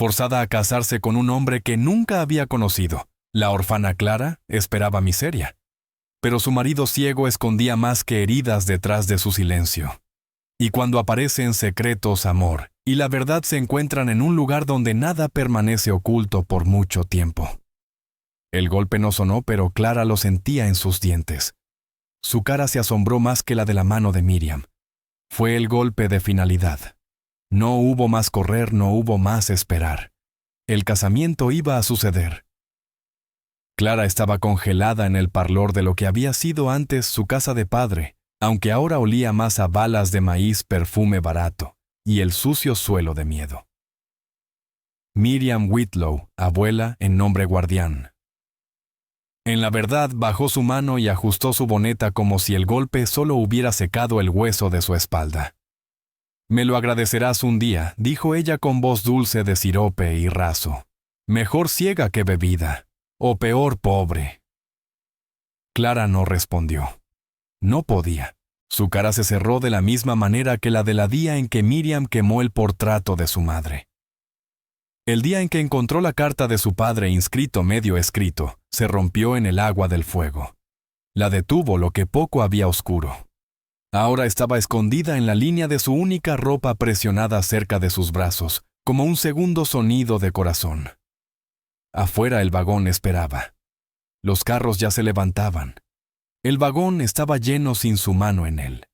forzada a casarse con un hombre que nunca había conocido. La orfana Clara esperaba miseria. Pero su marido ciego escondía más que heridas detrás de su silencio. Y cuando aparecen secretos, amor y la verdad se encuentran en un lugar donde nada permanece oculto por mucho tiempo. El golpe no sonó, pero Clara lo sentía en sus dientes. Su cara se asombró más que la de la mano de Miriam. Fue el golpe de finalidad. No hubo más correr, no hubo más esperar. El casamiento iba a suceder. Clara estaba congelada en el parlor de lo que había sido antes su casa de padre, aunque ahora olía más a balas de maíz, perfume barato y el sucio suelo de miedo. Miriam Whitlow, abuela en nombre guardián. En la verdad, bajó su mano y ajustó su boneta como si el golpe solo hubiera secado el hueso de su espalda. «Me lo agradecerás un día», dijo ella con voz dulce de sirope y raso. «Mejor ciega que bebida, o peor pobre». Clara no respondió. No podía. Su cara se cerró de la misma manera que la de la día en que Miriam quemó el portrato de su madre. El día en que encontró la carta de su padre inscrito medio escrito, se rompió en el agua del fuego. La detuvo lo que poco había oscuro. Ahora estaba escondida en la línea de su única ropa presionada cerca de sus brazos, como un segundo sonido de corazón. Afuera el vagón esperaba. Los carros ya se levantaban. El vagón estaba lleno sin su mano en él.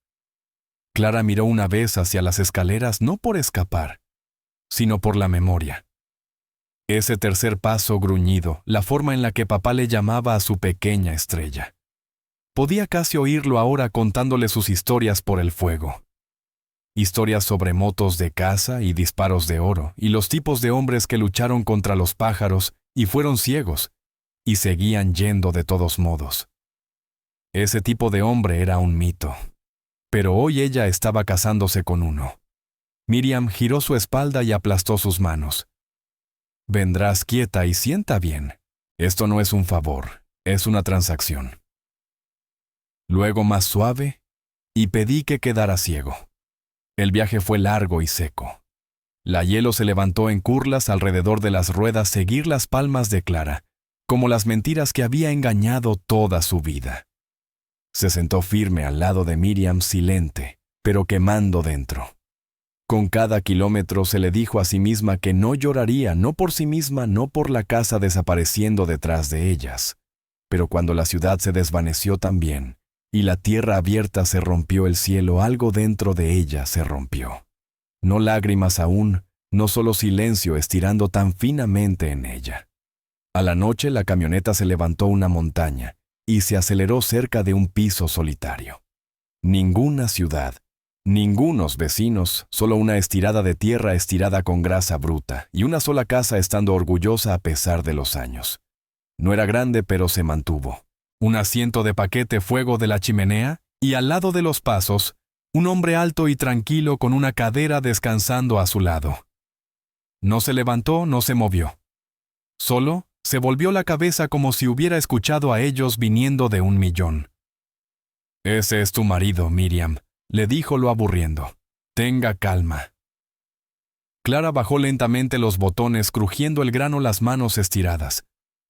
Clara miró una vez hacia las escaleras no por escapar, sino por la memoria. Ese tercer paso gruñido, la forma en la que papá le llamaba a su pequeña estrella. Podía casi oírlo ahora contándole sus historias por el fuego. Historias sobre motos de caza y disparos de oro, y los tipos de hombres que lucharon contra los pájaros y fueron ciegos, y seguían yendo de todos modos. Ese tipo de hombre era un mito. Pero hoy ella estaba casándose con uno. Miriam giró su espalda y aplastó sus manos. «Vendrás quieta y sienta bien. Esto no es un favor, es una transacción». Luego más suave, y pedí que quedara ciego. El viaje fue largo y seco. La hielo se levantó en curlas alrededor de las ruedas seguir las palmas de Clara, como las mentiras que había engañado toda su vida. Se sentó firme al lado de Miriam, silente, pero quemando dentro. Con cada kilómetro se le dijo a sí misma que no lloraría, no por sí misma, no por la casa desapareciendo detrás de ellas. Pero cuando la ciudad se desvaneció también, y la tierra abierta se rompió el cielo, algo dentro de ella se rompió. No lágrimas aún, no solo silencio estirando tan finamente en ella. A la noche la camioneta se levantó una montaña y se aceleró cerca de un piso solitario. Ninguna ciudad, ningunos vecinos, solo una estirada de tierra estirada con grasa bruta y una sola casa estando orgullosa a pesar de los años. No era grande, pero se mantuvo. Un asiento de paquete fuego de la chimenea y al lado de los pasos, un hombre alto y tranquilo con una cadera descansando a su lado. No se levantó, no se movió. Solo se volvió la cabeza como si hubiera escuchado a ellos viniendo de 1.000.000. «Ese es tu marido, Miriam», le díjolo aburriendo. «Tenga calma». Clara bajó lentamente los botones, crujiendo el grano las manos estiradas.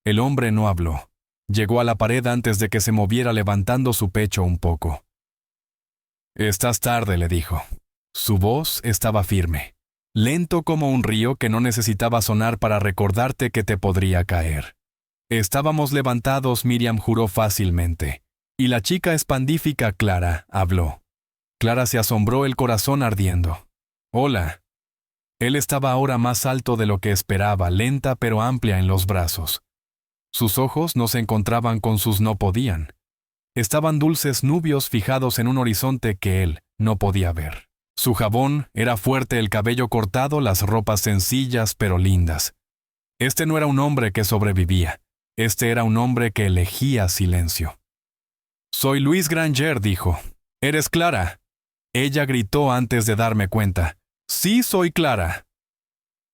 El hombre no habló. Llegó a la pared antes de que se moviera, levantando su pecho un poco. «Estás tarde», le dijo. Su voz estaba firme, lento como un río que no necesitaba sonar para recordarte que te podría caer. Estábamos levantados, Miriam juró fácilmente, y la chica espandífica Clara habló. Clara se asombró, el corazón ardiendo. «Hola». Él estaba ahora más alto de lo que esperaba, lenta pero amplia en los brazos. Sus ojos no se encontraban con sus no podían. Estaban dulces nubios fijados en un horizonte que él no podía ver. Su jabón era fuerte, el cabello cortado, las ropas sencillas pero lindas. Este no era un hombre que sobrevivía. Este era un hombre que elegía silencio. «Soy Luis Granger», dijo. «¿Eres Clara?» Ella gritó antes de darme cuenta. «Sí, soy Clara».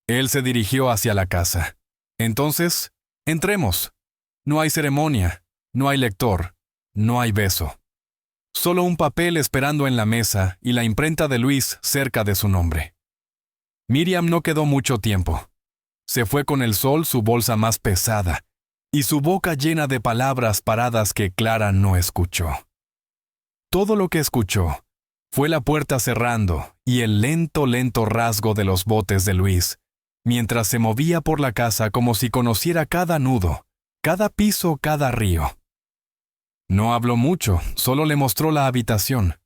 Él se dirigió hacia la casa. «Entonces, entremos. No hay ceremonia, no hay lector, no hay beso. Solo un papel esperando en la mesa y la imprenta de Luis cerca de su nombre». Miriam no quedó mucho tiempo. Se fue con el sol su bolsa más pesada, y su boca llena de palabras paradas que Clara no escuchó. Todo lo que escuchó fue la puerta cerrando y el lento rasgo de los botes de Luis, mientras se movía por la casa como si conociera cada nudo, cada piso, cada río. No habló mucho, solo le mostró la habitación.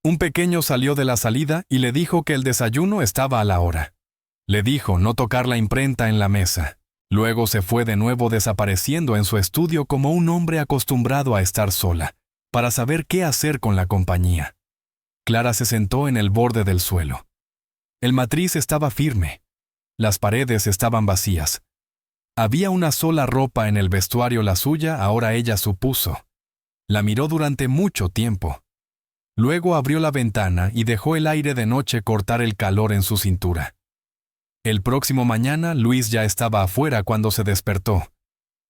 Un pequeño salió de la salida y le dijo que el desayuno estaba a la hora. Le dijo no tocar la imprenta en la mesa. Luego se fue de nuevo desapareciendo en su estudio como un hombre acostumbrado a estar sola, para saber qué hacer con la compañía. Clara se sentó en el borde del suelo. El matriz estaba firme. Las paredes estaban vacías. Había una sola ropa en el vestuario, la suya, ahora ella supuso. La miró durante mucho tiempo. Luego abrió la ventana y dejó el aire de noche cortar el calor en su cintura. El próximo mañana, Luis ya estaba afuera cuando se despertó.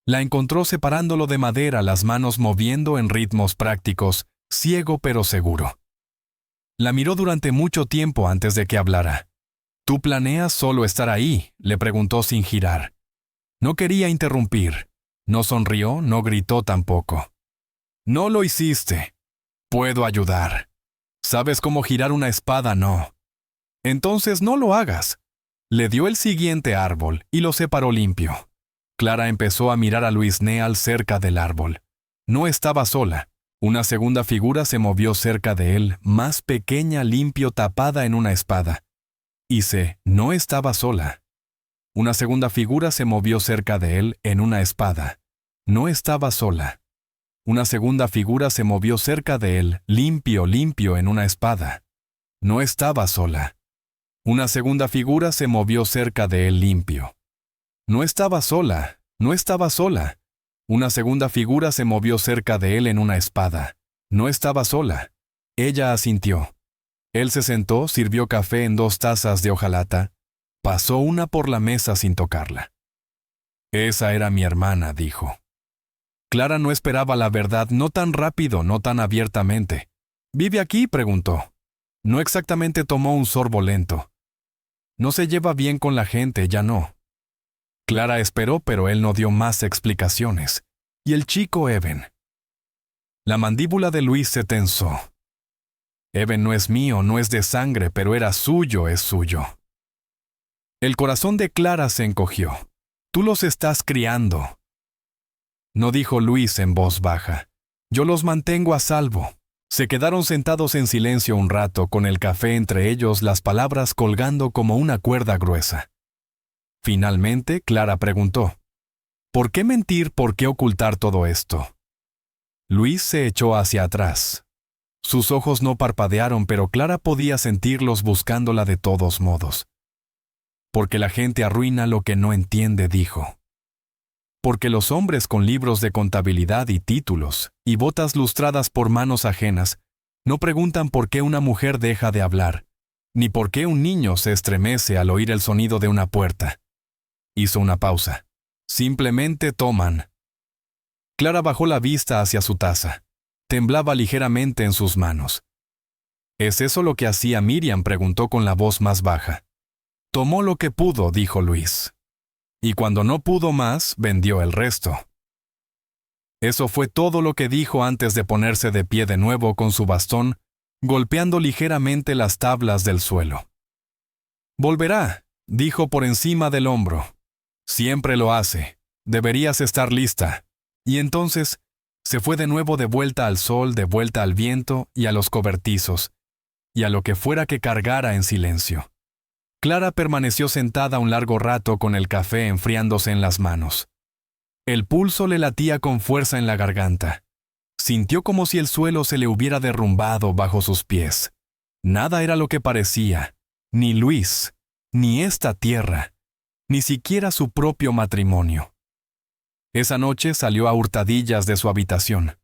La encontró separándolo de madera, las manos moviendo en ritmos prácticos, ciego pero seguro. La miró durante mucho tiempo antes de que hablara. ¿Tú planeas solo estar ahí?, le preguntó sin girar. No quería interrumpir. No sonrió, no gritó tampoco. No lo hiciste. Puedo ayudar. ¿Sabes cómo girar una espada? No. Entonces no lo hagas. Le dio el siguiente árbol y lo separó limpio. Clara empezó a mirar a Luis Neal cerca del árbol. No estaba sola. Una segunda figura se movió cerca de él, más pequeña, limpio, tapada en una espada. No estaba sola. Una segunda figura se movió cerca de él en una espada. No estaba sola. Una segunda figura se movió cerca de él, limpio en una espada. No estaba sola. Una segunda figura se movió cerca de él limpio. No estaba sola, no estaba sola. Una segunda figura se movió cerca de él en una espada. No estaba sola. Ella asintió. Él se sentó, sirvió café en 2 tazas de hojalata. Pasó una por la mesa sin tocarla. Esa era mi hermana, dijo. Clara no esperaba la verdad, no tan rápido, no tan abiertamente. ¿Vive aquí?, preguntó. No exactamente, tomó un sorbo lento. No se lleva bien con la gente, ya no. Clara esperó, pero él no dio más explicaciones. ¿Y el chico Eben? La mandíbula de Luis se tensó. Eben no es mío, no es de sangre, pero era suyo, es suyo. El corazón de Clara se encogió. Tú los estás criando. No, dijo Luis en voz baja. Yo los mantengo a salvo. Se quedaron sentados en silencio un rato, con el café entre ellos, las palabras colgando como una cuerda gruesa. Finalmente, Clara preguntó: ¿por qué mentir? ¿Por qué ocultar todo esto? Luis se echó hacia atrás. Sus ojos no parpadearon, pero Clara podía sentirlos buscándola de todos modos. Porque la gente arruina lo que no entiende, dijo. Porque los hombres con libros de contabilidad y títulos, y botas lustradas por manos ajenas, no preguntan por qué una mujer deja de hablar, ni por qué un niño se estremece al oír el sonido de una puerta. Hizo una pausa. Simplemente toman. Clara bajó la vista hacia su taza. Temblaba ligeramente en sus manos. ¿Es eso lo que hacía Miriam?, preguntó con la voz más baja. Tomó lo que pudo, dijo Luis. Y cuando no pudo más, vendió el resto. Eso fue todo lo que dijo antes de ponerse de pie de nuevo con su bastón, golpeando ligeramente las tablas del suelo. Volverá, dijo por encima del hombro. Siempre lo hace. Deberías estar lista. Y entonces se fue de nuevo, de vuelta al sol, de vuelta al viento y a los cobertizos, y a lo que fuera que cargara en silencio. Clara permaneció sentada un largo rato con el café enfriándose en las manos. El pulso le latía con fuerza en la garganta. Sintió como si el suelo se le hubiera derrumbado bajo sus pies. Nada era lo que parecía, ni Luis, ni esta tierra, ni siquiera su propio matrimonio. Esa noche salió a hurtadillas de su habitación.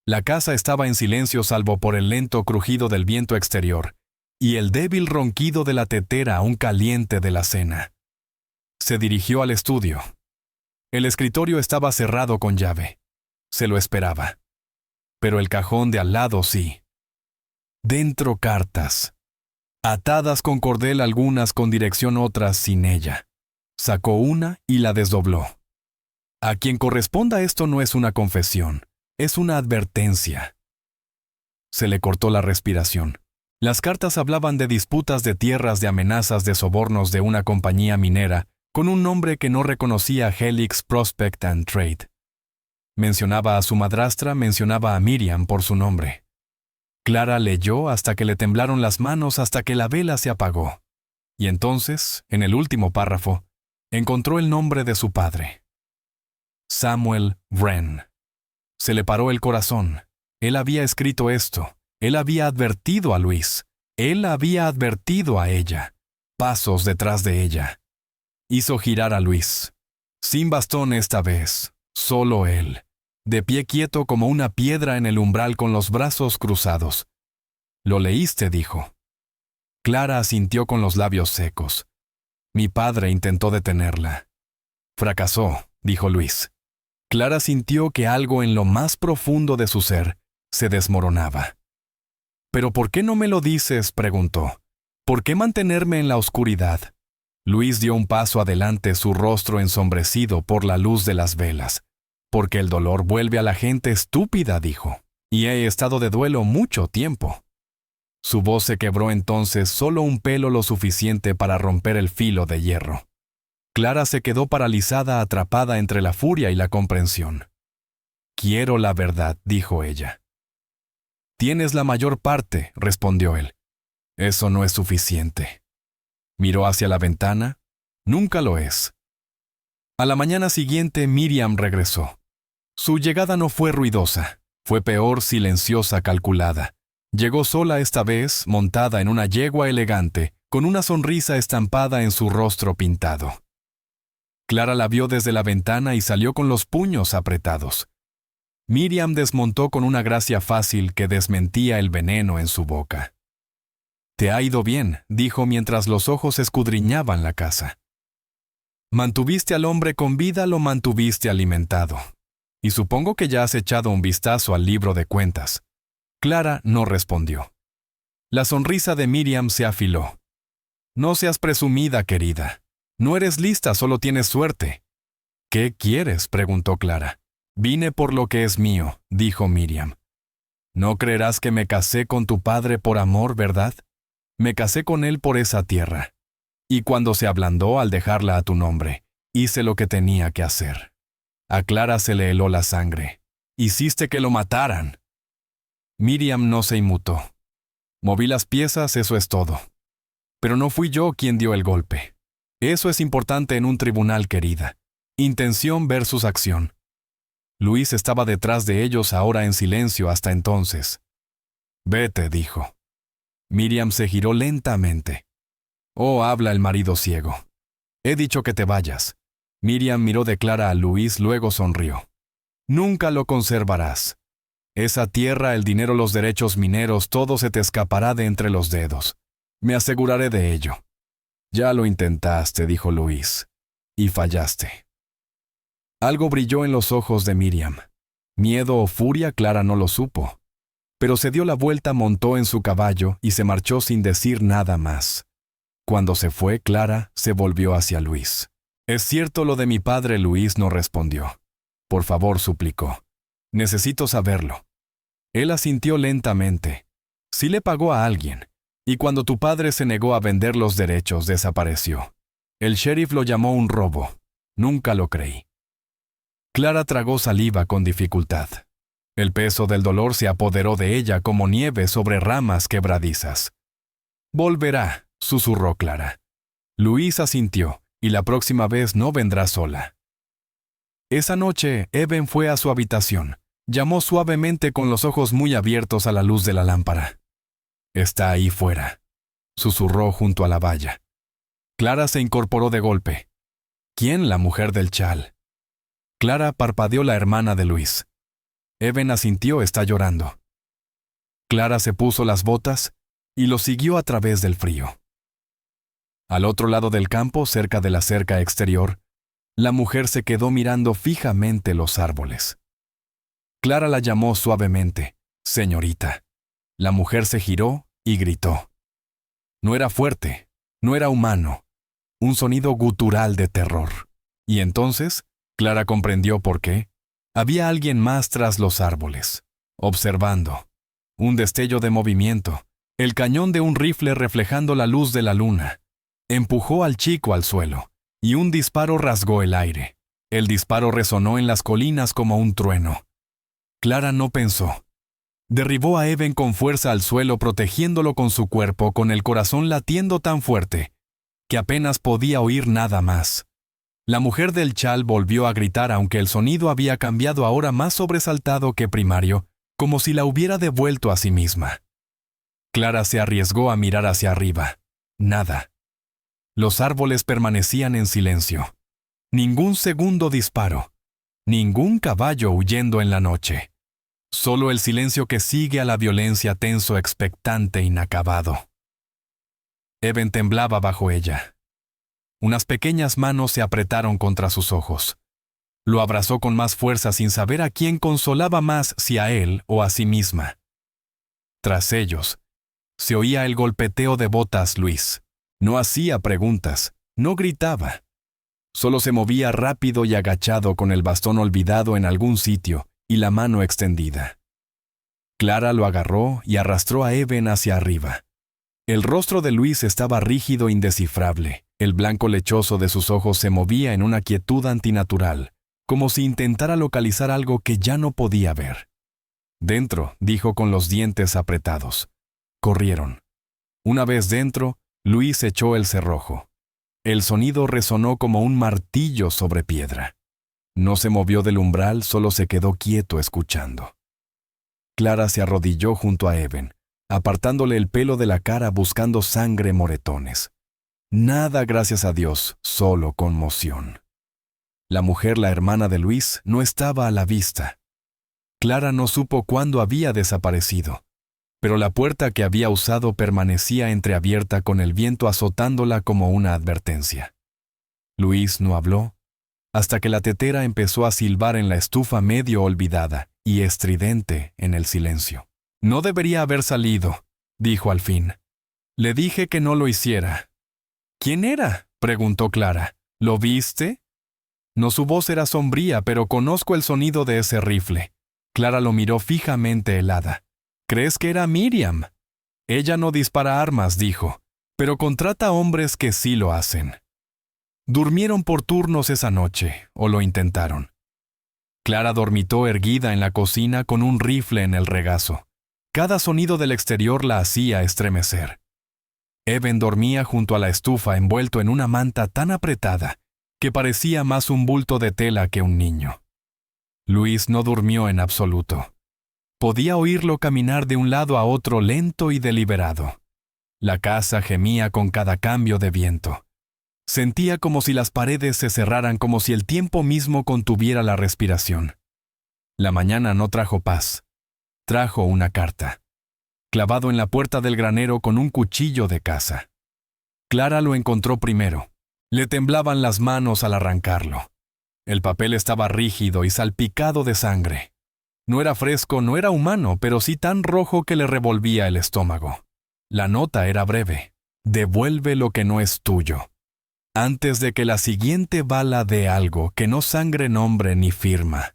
La casa estaba en silencio salvo por el lento crujido del viento exterior y el débil ronquido de la tetera aún caliente de la cena. Se dirigió al estudio. El escritorio estaba cerrado con llave. Se lo esperaba. Pero el cajón de al lado sí. Dentro cartas. Atadas con cordel, algunas con dirección, otras sin ella. Sacó una y la desdobló. A quien corresponda esto no es una confesión, es una advertencia. Se le cortó la respiración. Las cartas hablaban de disputas de tierras, de amenazas, de sobornos de una compañía minera, con un nombre que no reconocía: Helix Prospect and Trade. Mencionaba a su madrastra, mencionaba a Miriam por su nombre. Clara leyó hasta que le temblaron las manos, hasta que la vela se apagó. Y entonces, en el último párrafo, encontró el nombre de su padre. Samuel Wren. Se le paró el corazón. Él había escrito esto. Él había advertido a Luis. Él había advertido a ella. Pasos detrás de ella. Hizo girar a Luis. Sin bastón esta vez. Solo él. De pie quieto como una piedra en el umbral con los brazos cruzados. «¿Lo leíste?», dijo. Clara asintió con los labios secos. Mi padre intentó detenerla. «Fracasó», dijo Luis. Clara sintió que algo en lo más profundo de su ser se desmoronaba. «¿Pero por qué no me lo dices?», preguntó. «¿Por qué mantenerme en la oscuridad?». Luis dio un paso adelante, su rostro ensombrecido por la luz de las velas. «Porque el dolor vuelve a la gente estúpida», dijo. «Y he estado de duelo mucho tiempo». Su voz se quebró entonces, solo un pelo lo suficiente para romper el filo de hierro. Clara se quedó paralizada, atrapada entre la furia y la comprensión. «Quiero la verdad», dijo ella. «Tienes la mayor parte», respondió él. «Eso no es suficiente». Miró hacia la ventana. Nunca lo es. A la mañana siguiente, Miriam regresó. Su llegada no fue ruidosa, fue peor, silenciosa, calculada. Llegó sola esta vez, montada en una yegua elegante, con una sonrisa estampada en su rostro pintado. Clara la vio desde la ventana y salió con los puños apretados. Miriam desmontó con una gracia fácil que desmentía el veneno en su boca. «Te ha ido bien», dijo mientras los ojos escudriñaban la casa. «Mantuviste al hombre con vida, lo mantuviste alimentado. Y supongo que ya has echado un vistazo al libro de cuentas». Clara no respondió. La sonrisa de Miriam se afiló. «No seas presumida, querida. No eres lista, solo tienes suerte». «¿Qué quieres?», preguntó Clara. «Vine por lo que es mío», dijo Miriam. «No creerás que me casé con tu padre por amor, ¿verdad? Me casé con él por esa tierra. Y cuando se ablandó al dejarla a tu nombre, hice lo que tenía que hacer». A Clara se le heló la sangre. «Hiciste que lo mataran». Miriam no se inmutó. «Moví las piezas, eso es todo. Pero no fui yo quien dio el golpe. Eso es importante en un tribunal, querida. Intención versus acción». Luis estaba detrás de ellos ahora en silencio hasta entonces. «Vete», dijo. Miriam se giró lentamente. «Oh», habla el marido ciego. «He dicho que te vayas». Miriam miró de Clara a Luis, luego sonrió. «Nunca lo conservarás. Esa tierra, el dinero, los derechos mineros, todo se te escapará de entre los dedos. Me aseguraré de ello». «Ya lo intentaste», dijo Luis, «y fallaste». Algo brilló en los ojos de Miriam. Miedo o furia, Clara no lo supo. Pero se dio la vuelta, montó en su caballo y se marchó sin decir nada más. Cuando se fue, Clara se volvió hacia Luis. «¿Es cierto lo de mi padre?», Luis no respondió. «Por favor», suplicó. «Necesito saberlo». Él asintió lentamente. «Sí le pagó a alguien. Y cuando tu padre se negó a vender los derechos, desapareció. El sheriff lo llamó un robo. Nunca lo creí». Clara tragó saliva con dificultad. El peso del dolor se apoderó de ella como nieve sobre ramas quebradizas. «Volverá», susurró Clara. Luis asintió, y la próxima vez no vendrá sola. Esa noche, Eben fue a su habitación. Llamó suavemente con los ojos muy abiertos a la luz de la lámpara. «Está ahí fuera», susurró junto a la valla. Clara se incorporó de golpe. «¿Quién?», la mujer del chal. Clara parpadeó, la hermana de Luis. Eben asintió, está llorando. Clara se puso las botas y lo siguió a través del frío. Al otro lado del campo, cerca de la cerca exterior, la mujer se quedó mirando fijamente los árboles. Clara la llamó suavemente, «Señorita». La mujer se giró y gritó. No era fuerte, no era humano. un sonido gutural de terror. Y entonces, Clara comprendió por qué. Había alguien más tras los árboles, observando. Un destello de movimiento, el cañón de un rifle reflejando la luz de la luna. Empujó al chico al suelo, y un disparo rasgó el aire. El disparo resonó en las colinas como un trueno. Clara no pensó. Derribó a Eben con fuerza al suelo, protegiéndolo con su cuerpo, con el corazón latiendo tan fuerte que apenas podía oír nada más. La mujer del chal volvió a gritar, aunque el sonido había cambiado ahora más sobresaltado que primario, como si la hubiera devuelto a sí misma. Clara se arriesgó a mirar hacia arriba. Nada. Los árboles permanecían en silencio. Ningún segundo disparo. Ningún caballo huyendo en la noche. Solo el silencio que sigue a la violencia, tenso, expectante, inacabado. Eben temblaba bajo ella. Unas pequeñas manos se apretaron contra sus ojos. Lo abrazó con más fuerza sin saber a quién consolaba más, si a él o a sí misma. Tras ellos, se oía el golpeteo de botas. Luis no hacía preguntas, no gritaba. Solo se movía rápido y agachado, con el bastón olvidado en algún sitio y la mano extendida. Clara lo agarró y arrastró a Eben hacia arriba. El rostro de Luis estaba rígido, indescifrable. El blanco lechoso de sus ojos se movía en una quietud antinatural, como si intentara localizar algo que ya no podía ver. «Dentro», dijo con los dientes apretados. Corrieron. Una vez dentro, Luis echó el cerrojo. El sonido resonó como un martillo sobre piedra. No se movió del umbral, solo se quedó quieto escuchando. Clara se arrodilló junto a Eben, apartándole el pelo de la cara, buscando sangre, moretones. Nada, gracias a Dios, solo conmoción. La mujer, la hermana de Luis, no estaba a la vista. Clara no supo cuándo había desaparecido, pero la puerta que había usado permanecía entreabierta, con el viento azotándola como una advertencia. Luis no habló, hasta que la tetera empezó a silbar en la estufa, medio olvidada y estridente en el silencio. «No debería haber salido», dijo al fin. «Le dije que no lo hiciera». «¿Quién era?», preguntó Clara. «¿Lo viste?» No, su voz era sombría, pero conozco el sonido de ese rifle. Clara lo miró fijamente, helada. «¿Crees que era Miriam?» «Ella no dispara armas», dijo, «pero contrata hombres que sí lo hacen». Durmieron por turnos esa noche, o lo intentaron. Clara dormitó erguida en la cocina con un rifle en el regazo. Cada sonido del exterior la hacía estremecer. Eben dormía junto a la estufa, envuelto en una manta tan apretada que parecía más un bulto de tela que un niño. Luis no durmió en absoluto. Podía oírlo caminar de un lado a otro, lento y deliberado. La casa gemía con cada cambio de viento. Sentía como si las paredes se cerraran, como si el tiempo mismo contuviera la respiración. La mañana no trajo paz. Trajo una carta. Clavado en la puerta del granero con un cuchillo de caza. Clara lo encontró primero. Le temblaban las manos al arrancarlo. El papel estaba rígido y salpicado de sangre. No era fresco, no era humano, pero sí tan rojo que le revolvía el estómago. La nota era breve. «Devuelve lo que no es tuyo, antes de que la siguiente bala dé algo que no sangre nombre ni firma».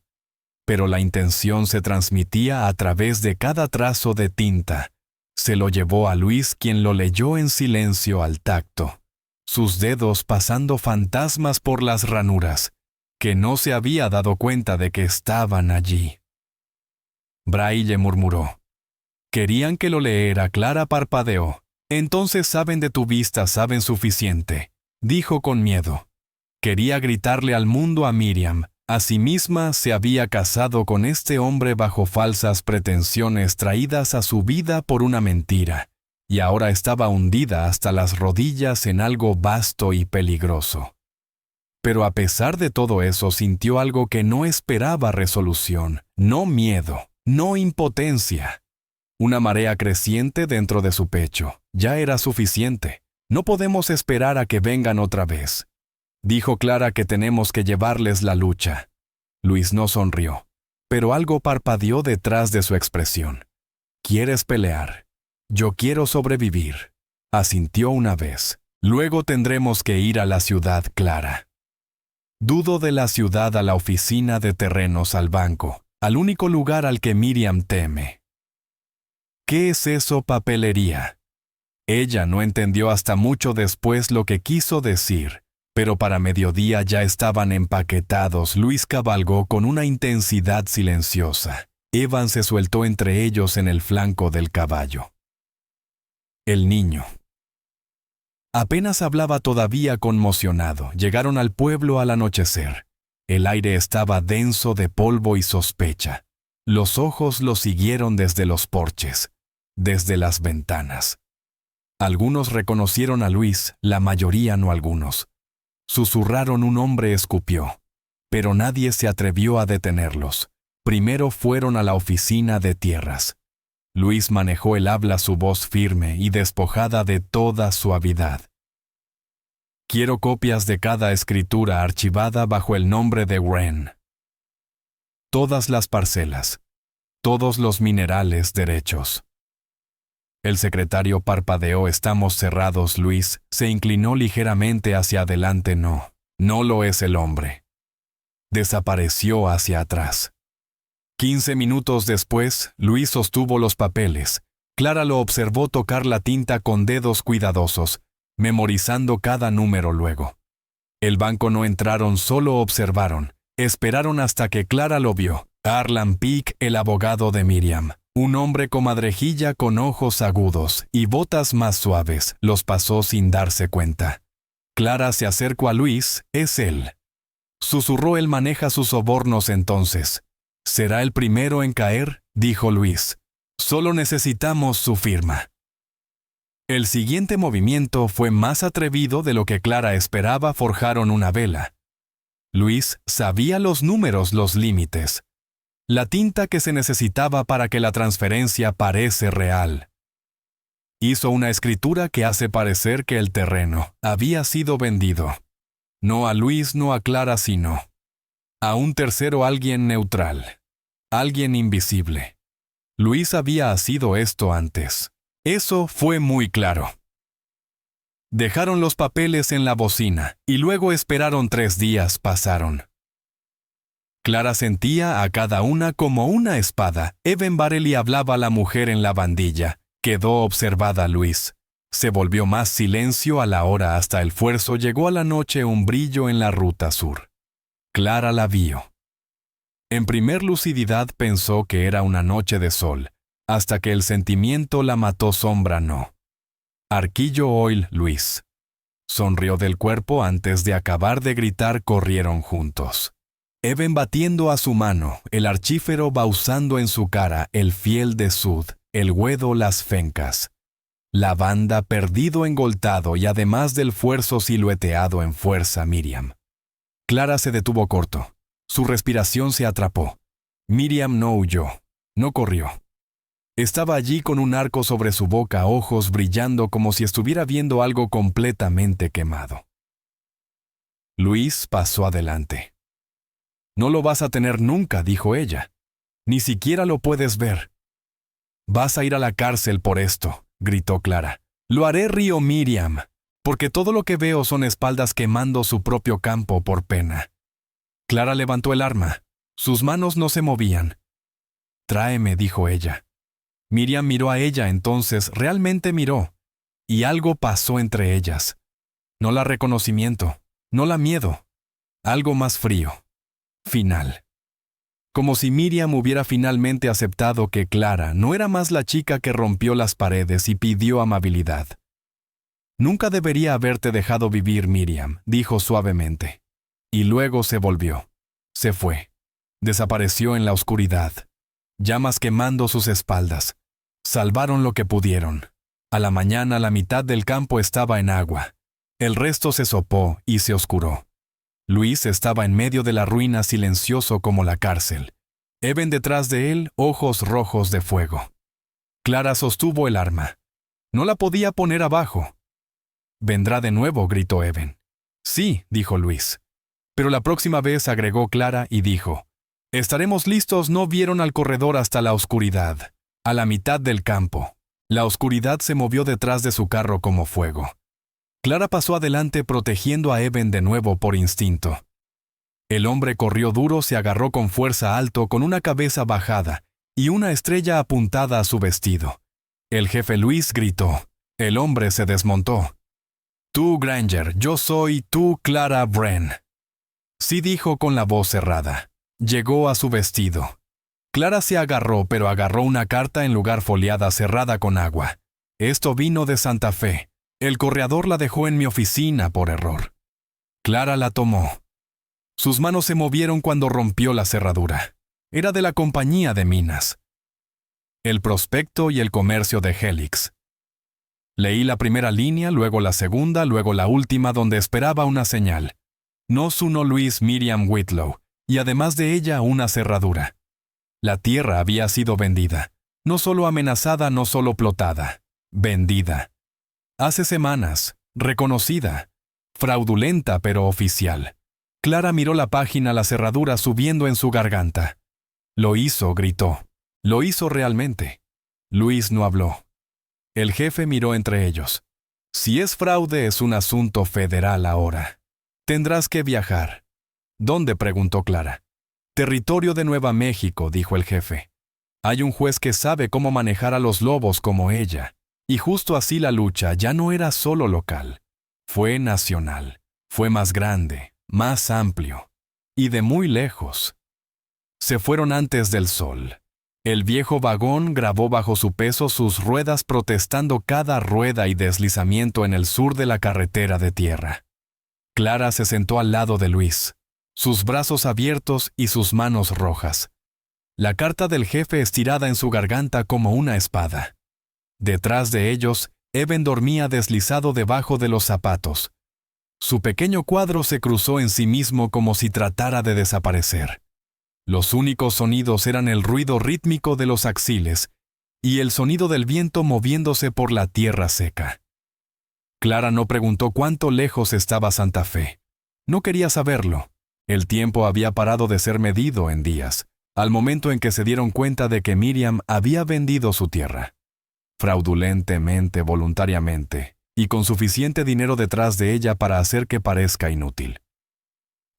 Pero la intención se transmitía a través de cada trazo de tinta. Se lo llevó a Luis, quien lo leyó en silencio al tacto, sus dedos pasando fantasmas por las ranuras, que no se había dado cuenta de que estaban allí. Braille murmuró. «Querían que lo leera». Clara parpadeó. «Entonces saben de tu vista, saben suficiente», dijo con miedo. Quería gritarle al mundo, a Miriam. A sí misma se había casado con este hombre bajo falsas pretensiones traídas a su vida por una mentira, y ahora estaba hundida hasta las rodillas en algo vasto y peligroso. Pero a pesar de todo eso, sintió algo que no esperaba: resolución, no miedo, no impotencia. Una marea creciente dentro de su pecho. Ya era suficiente. No podemos esperar a que vengan otra vez. Dijo Clara que tenemos que llevarles la lucha. Luis no sonrió, pero algo parpadeó detrás de su expresión. «¿Quieres pelear? Yo quiero sobrevivir», asintió una vez. Luego tendremos que ir a la ciudad, Clara. Dudo de la ciudad a la oficina de terrenos al banco, al único lugar al que Miriam teme. ¿Qué es eso, papelería? Ella no entendió hasta mucho después lo que quiso decir, pero para mediodía ya estaban empaquetados. Luis cabalgó con una intensidad silenciosa. Evan se sueltó entre ellos en el flanco del caballo. El niño. Apenas hablaba todavía conmocionado. Llegaron al pueblo al anochecer. El aire estaba denso de polvo y sospecha. Los ojos lo siguieron desde los porches, desde las ventanas. Algunos reconocieron a Luis, la mayoría no algunos. Susurraron: un hombre escupió. Pero nadie se atrevió a detenerlos. Primero fueron a la oficina de tierras. Luis manejó el habla, su voz firme y despojada de toda suavidad. Quiero copias de cada escritura archivada bajo el nombre de Wren. Todas las parcelas. Todos los minerales derechos. El secretario parpadeó. Estamos cerrados. Luis se inclinó ligeramente hacia adelante. No, no lo es el hombre. Desapareció hacia atrás. 15 minutos después, Luis sostuvo los papeles. Clara lo observó tocar la tinta con dedos cuidadosos, memorizando cada número luego. El banco no entraron, solo observaron. Esperaron hasta que Clara lo vio. Harlan Peake, el abogado de Miriam. Un hombre comadrejilla con ojos agudos y botas más suaves, los pasó sin darse cuenta. Clara se acercó a Luis. Es él. Susurró: él maneja sus sobornos entonces. ¿Será el primero en caer?, dijo Luis. Solo necesitamos su firma. El siguiente movimiento fue más atrevido de lo que Clara esperaba. Forjaron una vela. Luis sabía los números, los límites. La tinta que se necesitaba para que la transferencia parece real. Hizo una escritura que hace parecer que el terreno había sido vendido. No a Luis, no a Clara, sino a un tercero, alguien neutral, alguien invisible. Luis había sido esto antes. Eso fue muy claro. Dejaron los papeles en la bocina y luego esperaron. 3 días pasaron. Clara sentía a cada una como una espada. Evan Barely hablaba a la mujer en la bandilla. Quedó observada Luis. Se volvió más silencio a la hora. Hasta el fuerzo llegó a la noche un brillo en la ruta sur. Clara la vio. En primer lucididad pensó que era una noche de sol, hasta que el sentimiento la mató. Sombra no. Arquillo Oil, Luis. Sonrió del cuerpo. Antes de acabar de gritar, corrieron juntos. Evan batiendo a su mano, el archífero bauzando en su cara, el fiel de Sud, el güedo, las fencas. La banda perdido, engoltado y además del fuerzo silueteado en fuerza Miriam. Clara se detuvo corto. Su respiración se atrapó. Miriam no huyó, no corrió. Estaba allí con un arco sobre su boca, ojos brillando como si estuviera viendo algo completamente quemado. Luis pasó adelante. No lo vas a tener nunca, dijo ella. Ni siquiera lo puedes ver. Vas a ir a la cárcel por esto, gritó Clara. Lo haré, rió Miriam, porque todo lo que veo son espaldas quemando su propio campo por pena. Clara levantó el arma. Sus manos no se movían. Tráeme, dijo ella. Miriam miró a ella, entonces realmente miró, y algo pasó entre ellas. No la reconocimiento, no la miedo, algo más frío. Final. Como si Miriam hubiera finalmente aceptado que Clara no era más la chica que rompió las paredes y pidió amabilidad. Nunca debería haberte dejado vivir, Miriam, dijo suavemente. Y luego se volvió. Se fue. Desapareció en la oscuridad. Llamas quemando sus espaldas. Salvaron lo que pudieron. A la mañana la mitad del campo estaba en agua. El resto se sopó y se oscuró. Luis estaba en medio de la ruina, silencioso como la cárcel. Evan detrás de él, ojos rojos de fuego. Clara sostuvo el arma. No la podía poner abajo. «Vendrá de nuevo», gritó Evan. «Sí», dijo Luis. Pero la próxima vez, agregó Clara y dijo, «Estaremos listos». No vieron al corredor hasta la oscuridad, a la mitad del campo. La oscuridad se movió detrás de su carro como fuego. Clara pasó adelante protegiendo a Eben de nuevo por instinto. El hombre corrió duro, se agarró con fuerza alto con una cabeza bajada y una estrella apuntada a su vestido. El jefe Luis gritó. El hombre se desmontó. Tú, Granger, yo soy tú, Clara Wren. Sí, dijo con la voz cerrada. Llegó a su vestido. Clara se agarró, pero agarró una carta en lugar foliada cerrada con agua. Esto vino de Santa Fe. El correador la dejó en mi oficina por error. Clara la tomó. Sus manos se movieron cuando rompió la cerradura. Era de la compañía de minas. El prospecto y el comercio de Helix. Leí la primera línea, luego la segunda, luego la última donde esperaba una señal. Nos uno Luis Miriam Whitlow, y además de ella una cerradura. La tierra había sido vendida. No solo amenazada, no solo plotada. Vendida. Hace semanas, reconocida. Fraudulenta pero oficial. Clara miró la página, la cerradura subiendo en su garganta. Lo hizo, gritó. Lo hizo realmente. Luis no habló. El jefe miró entre ellos. Si es fraude, es un asunto federal ahora. Tendrás que viajar. ¿Dónde?, preguntó Clara. Territorio de Nueva México, dijo el jefe. Hay un juez que sabe cómo manejar a los lobos como ella. Y justo así la lucha ya no era solo local. Fue nacional. Fue más grande, más amplio. Y de muy lejos. Se fueron antes del sol. El viejo vagón grabó bajo su peso sus ruedas protestando cada rueda y deslizamiento en el sur de la carretera de tierra. Clara se sentó al lado de Luis, sus brazos abiertos y sus manos rojas. La carta del jefe estirada en su garganta como una espada. Detrás de ellos, Eben dormía deslizado debajo de los zapatos. Su pequeño cuadro se cruzó en sí mismo como si tratara de desaparecer. Los únicos sonidos eran el ruido rítmico de los axiles y el sonido del viento moviéndose por la tierra seca. Clara no preguntó cuánto lejos estaba Santa Fe. No quería saberlo. El tiempo había parado de ser medido en días, al momento en que se dieron cuenta de que Miriam había vendido su tierra. Fraudulentemente, voluntariamente, y con suficiente dinero detrás de ella para hacer que parezca inútil.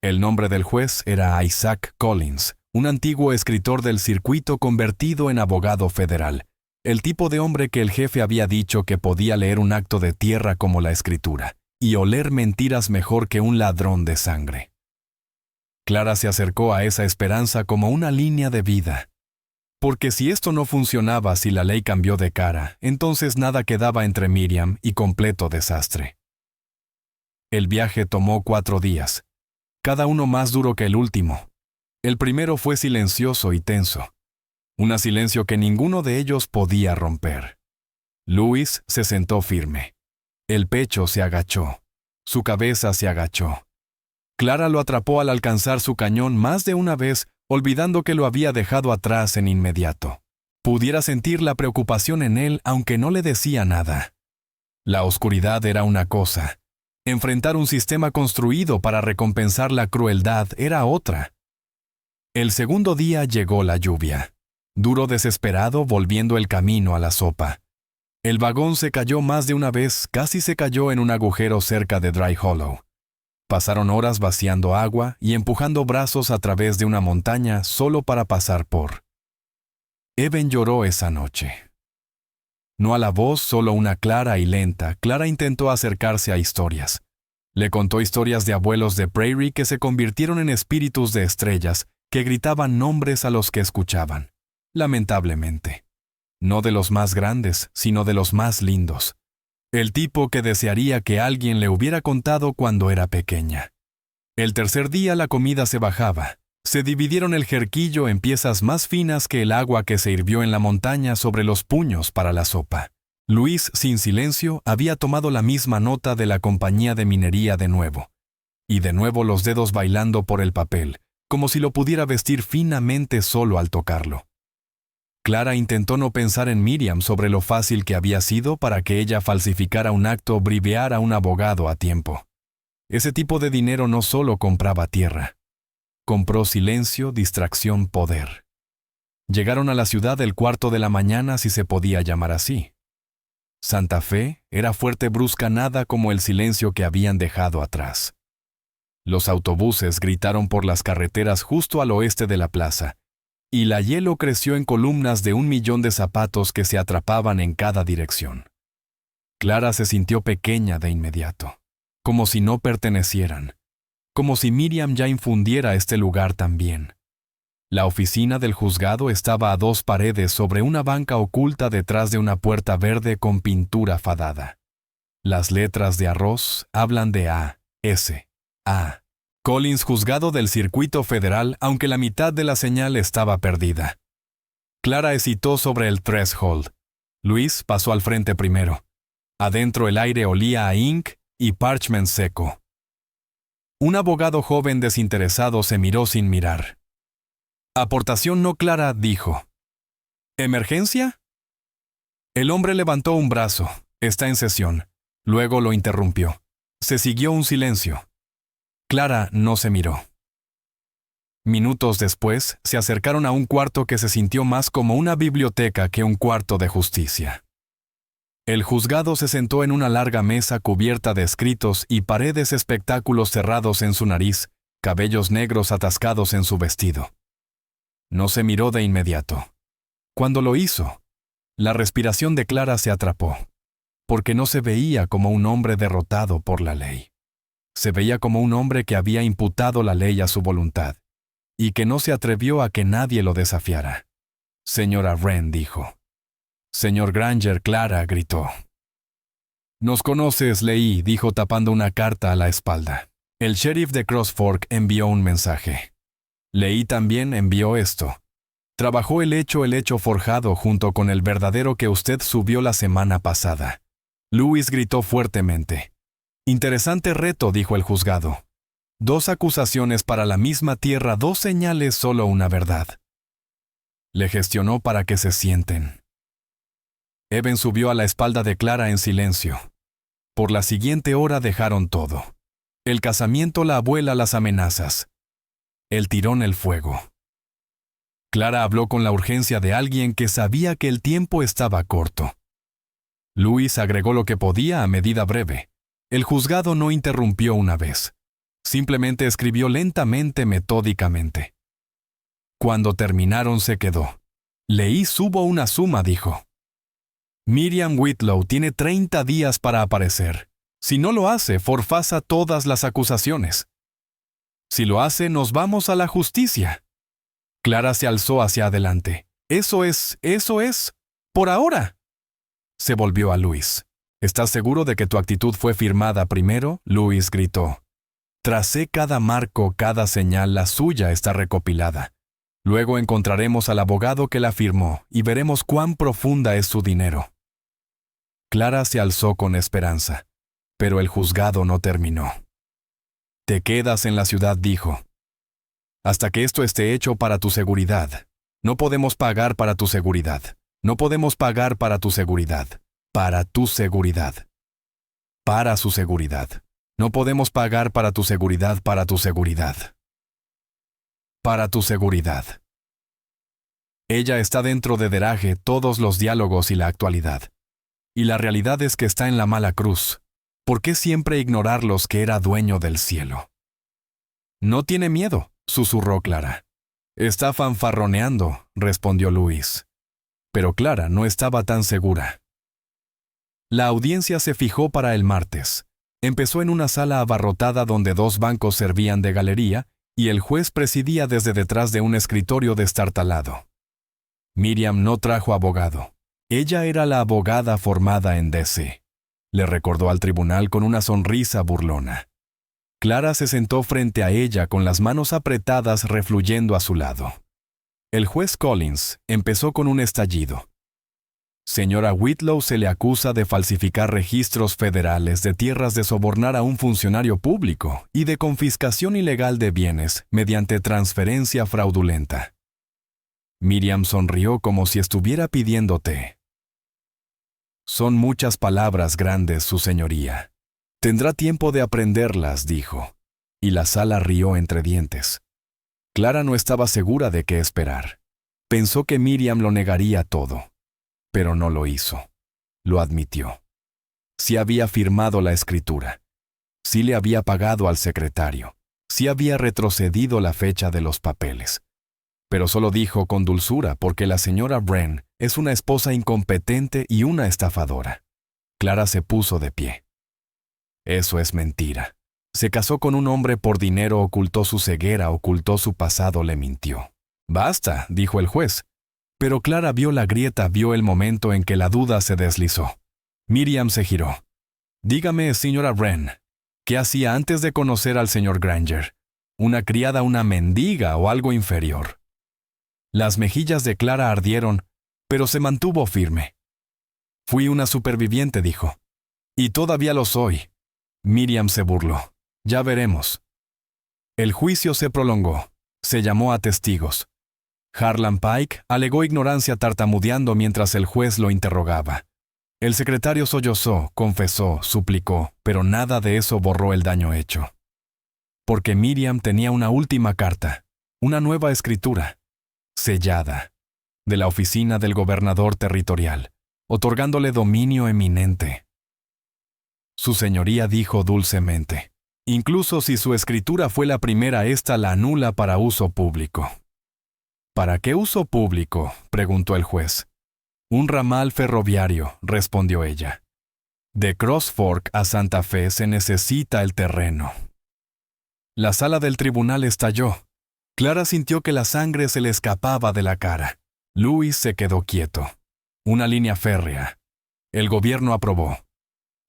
El nombre del juez era Isaac Collins, un antiguo escritor del circuito convertido en abogado federal, el tipo de hombre que el jefe había dicho que podía leer un acto de tierra como la escritura, y oler mentiras mejor que un ladrón de sangre. Clara se acercó a esa esperanza como una línea de vida. Porque si esto no funcionaba, si la ley cambió de cara, entonces nada quedaba entre Miriam y completo desastre. El viaje tomó 4 días. Cada uno más duro que el último. El primero fue silencioso y tenso. Un silencio que ninguno de ellos podía romper. Luis se sentó firme. El pecho se agachó. Su cabeza se agachó. Clara lo atrapó al alcanzar su cañón más de una vez, olvidando que lo había dejado atrás en inmediato. Pudiera sentir la preocupación en él, aunque no le decía nada. La oscuridad era una cosa. Enfrentar un sistema construido para recompensar la crueldad era otra. El segundo día llegó la lluvia. Duro desesperado, volviendo el camino a la sopa. El vagón se cayó más de una vez, casi se cayó en un agujero cerca de Dry Hollow. Pasaron horas vaciando agua y empujando brazos a través de una montaña solo para pasar por. Eben lloró esa noche. No a la voz, solo una clara y lenta. Clara intentó acercarse a historias. Le contó historias de abuelos de Prairie que se convirtieron en espíritus de estrellas, que gritaban nombres a los que escuchaban. Lamentablemente. No de los más grandes, sino de los más lindos. El tipo que desearía que alguien le hubiera contado cuando era pequeña. El tercer día la comida se bajaba. Se dividieron el jerquillo en piezas más finas que el agua que se hirvió en la montaña sobre los puños para la sopa. Luis, sin silencio, había tomado la misma nota de la compañía de minería de nuevo. Y de nuevo los dedos bailando por el papel, como si lo pudiera vestir finamente solo al tocarlo. Clara intentó no pensar en Miriam sobre lo fácil que había sido para que ella falsificara un acto o bribeara a un abogado a tiempo. Ese tipo de dinero no solo compraba tierra. Compró silencio, distracción, poder. Llegaron a la ciudad el 4:15, si se podía llamar así. Santa Fe era fuerte brusca, nada como el silencio que habían dejado atrás. Los autobuses gritaron por las carreteras justo al oeste de la plaza, y la hielo creció en columnas de 1.000.000 de zapatos que se atrapaban en cada dirección. Clara se sintió pequeña de inmediato, como si no pertenecieran, como si Miriam ya infundiera este lugar también. La oficina del juzgado estaba a 2 paredes sobre una banca oculta detrás de una puerta verde con pintura fadada. Las letras de arroz hablan de A.S. A. Collins, juzgado del Circuito Federal, aunque la mitad de la señal estaba perdida. Clara hesitó sobre el threshold. Luis pasó al frente primero. Adentro el aire olía a ink y parchment seco. Un abogado joven desinteresado se miró sin mirar. Aportación no clara, dijo. ¿Emergencia? El hombre levantó un brazo. Está en sesión. Luego lo interrumpió. Se siguió un silencio. Clara no se miró. Minutos después, se acercaron a un cuarto que se sintió más como una biblioteca que un cuarto de justicia. El juzgado se sentó en una larga mesa cubierta de escritos y paredes, espectáculos cerrados en su nariz, cabellos negros atascados en su vestido. No se miró de inmediato. Cuando lo hizo, la respiración de Clara se atrapó, porque no se veía como un hombre derrotado por la ley. Se veía como un hombre que había imputado la ley a su voluntad, y que no se atrevió a que nadie lo desafiara. Señora Wren, dijo. Señor Granger, Clara gritó. Nos conoces, leí, dijo tapando una carta a la espalda. El sheriff de Cross Fork envió un mensaje. Leí también envió esto. Trabajó el hecho forjado junto con el verdadero que usted subió la semana pasada. Louis gritó fuertemente. Interesante reto, dijo el juzgado. 2 acusaciones para la misma tierra, 2 señales, solo una verdad. Le gestionó para que se sienten. Eben subió a la espalda de Clara en silencio. Por la siguiente hora dejaron todo. El casamiento, la abuela, las amenazas. El tirón, el fuego. Clara habló con la urgencia de alguien que sabía que el tiempo estaba corto. Luis agregó lo que podía a medida breve. El juzgado no interrumpió una vez. Simplemente escribió lentamente, metódicamente. Cuando terminaron se quedó. Leí, subo una suma, dijo. Miriam Whitlow tiene 30 días para aparecer. Si no lo hace, forfasa todas las acusaciones. Si lo hace, nos vamos a la justicia. Clara se alzó hacia adelante. Eso es, por ahora. Se volvió a Luis. ¿Estás seguro de que tu actitud fue firmada primero? Luis gritó. Tracé cada marco, cada señal, la suya está recopilada. Luego encontraremos al abogado que la firmó y veremos cuán profunda es su dinero. Clara se alzó con esperanza, pero el juzgado no terminó. Te quedas en la ciudad, dijo. Hasta que esto esté hecho para tu seguridad. No podemos pagar para tu seguridad. No podemos pagar para tu seguridad. Para tu seguridad. Para su seguridad. No podemos pagar para tu seguridad, para tu seguridad. Para tu seguridad. Ella está dentro de Deraje, todos los diálogos y la actualidad. Y la realidad es que está en la mala cruz. ¿Por qué siempre ignorar los que era dueño del cielo? No tiene miedo, susurró Clara. Está fanfarroneando, respondió Luis. Pero Clara no estaba tan segura. La audiencia se fijó para el martes. Empezó en una sala abarrotada donde 2 bancos servían de galería y el juez presidía desde detrás de un escritorio destartalado. Miriam no trajo abogado. Ella era la abogada formada en DC. Le recordó al tribunal con una sonrisa burlona. Clara se sentó frente a ella con las manos apretadas refluyendo a su lado. El juez Collins empezó con un estallido. Señora Whitlow se le acusa de falsificar registros federales, de tierras, de sobornar a un funcionario público y de confiscación ilegal de bienes mediante transferencia fraudulenta. Miriam sonrió como si estuviera pidiendo té. Son muchas palabras grandes, su señoría. Tendrá tiempo de aprenderlas, dijo. Y la sala rió entre dientes. Clara no estaba segura de qué esperar. Pensó que Miriam lo negaría todo. Pero no lo hizo. lo admitió. Sí había firmado la escritura. Sí le había pagado al secretario. Sí había retrocedido la fecha de los papeles. Pero solo dijo con dulzura porque la señora Wren es una esposa incompetente y una estafadora. Clara se puso de pie. Eso es mentira. Se casó con un hombre por dinero, ocultó su ceguera, ocultó su pasado, le mintió. Basta, dijo el juez. Pero Clara vio la grieta, vio el momento en que la duda se deslizó. Miriam se giró. Dígame, señora Wren, ¿qué hacía antes de conocer al señor Granger? ¿Una criada, una mendiga o algo inferior? Las mejillas de Clara ardieron, pero se mantuvo firme. Fui una superviviente, dijo. Y todavía lo soy. Miriam se burló. Ya veremos. El juicio se prolongó. Se llamó a testigos. Harlan Pike alegó ignorancia tartamudeando mientras el juez lo interrogaba. El secretario sollozó, confesó, suplicó, pero nada de eso borró el daño hecho. Porque Miriam tenía una última carta, una nueva escritura, sellada, de la oficina del gobernador territorial, otorgándole dominio eminente. Su señoría dijo dulcemente, incluso si su escritura fue la primera, ésta la anula para uso público. ¿Para qué uso público?, preguntó el juez. Un ramal ferroviario, respondió ella. De Cross Fork a Santa Fe se necesita el terreno. La sala del tribunal estalló. Clara sintió que la sangre se le escapaba de la cara. Louis se quedó quieto. Una línea férrea. El gobierno aprobó.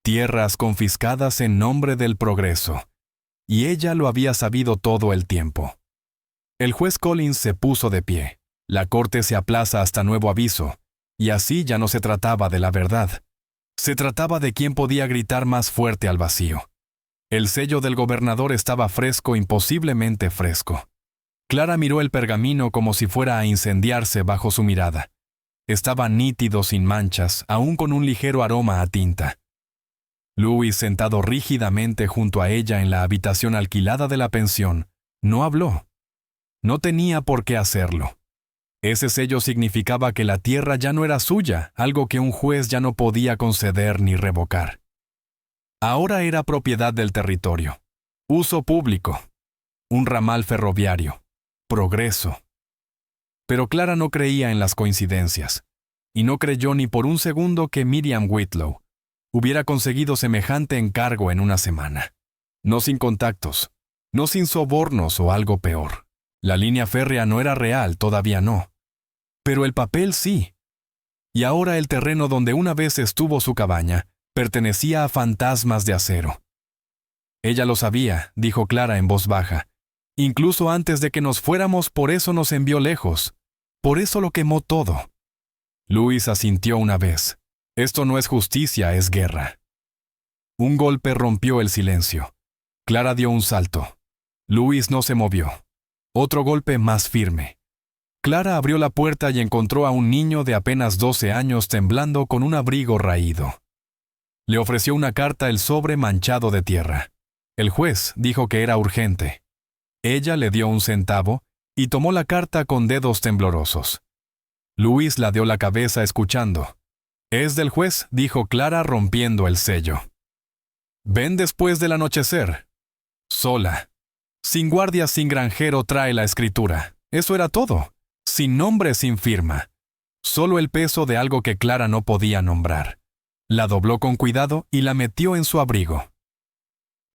Tierras confiscadas en nombre del progreso. Y ella lo había sabido todo el tiempo. El juez Collins se puso de pie. La corte se aplaza hasta nuevo aviso. Y así ya no se trataba de la verdad. Se trataba de quién podía gritar más fuerte al vacío. El sello del gobernador estaba fresco, imposiblemente fresco. Clara miró el pergamino como si fuera a incendiarse bajo su mirada. Estaba nítido, sin manchas, aún con un ligero aroma a tinta. Louis, sentado rígidamente junto a ella en la habitación alquilada de la pensión, no habló. No tenía por qué hacerlo. Ese sello significaba que la tierra ya no era suya, algo que un juez ya no podía conceder ni revocar. Ahora era propiedad del territorio. Uso público. Un ramal ferroviario. Progreso. Pero Clara no creía en las coincidencias, y no creyó ni por un segundo que Miriam Whitlow hubiera conseguido semejante encargo en una semana. No sin contactos, no sin sobornos o algo peor. La línea férrea no era real, todavía no. Pero el papel sí. Y ahora el terreno donde una vez estuvo su cabaña pertenecía a fantasmas de acero. Ella lo sabía, dijo Clara en voz baja. Incluso antes de que nos fuéramos, por eso nos envió lejos. Por eso lo quemó todo. Louis asintió una vez. Esto no es justicia, es guerra. Un golpe rompió el silencio. Clara dio un salto. Louis no se movió. Otro golpe más firme. Clara abrió la puerta y encontró a un niño de apenas 12 años temblando con un abrigo raído. Le ofreció una carta, el sobre manchado de tierra. El juez dijo que era urgente. Ella le dio un centavo y tomó la carta con dedos temblorosos. Louis ladeó la cabeza escuchando. «Es del juez», dijo Clara rompiendo el sello. «Ven después del anochecer. Sola. Sin guardia, sin granjero, trae la escritura. Eso era todo. Sin nombre, sin firma. Solo el peso de algo que Clara no podía nombrar. La dobló con cuidado y la metió en su abrigo.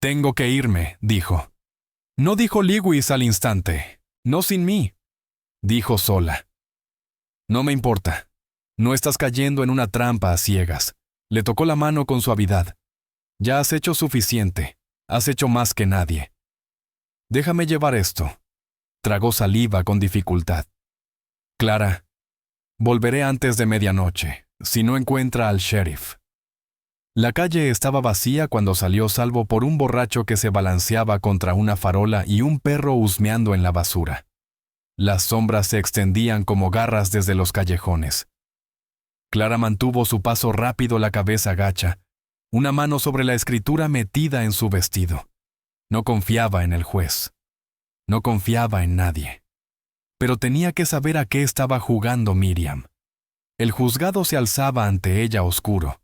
«Tengo que irme», dijo. No dijo Lewis al instante. «No sin mí», dijo sola. «No me importa. No estás cayendo en una trampa a ciegas». Le tocó la mano con suavidad. «Ya has hecho suficiente. Has hecho más que nadie. Déjame llevar esto». Tragó saliva con dificultad. «Clara, volveré antes de medianoche, si no encuentra al sheriff». La calle estaba vacía cuando salió, salvo por un borracho que se balanceaba contra una farola y un perro husmeando en la basura. Las sombras se extendían como garras desde los callejones. Clara mantuvo su paso rápido, la cabeza gacha, una mano sobre la escritura metida en su vestido. No confiaba en el juez. No confiaba en nadie. Pero tenía que saber a qué estaba jugando Miriam. El juzgado se alzaba ante ella oscuro,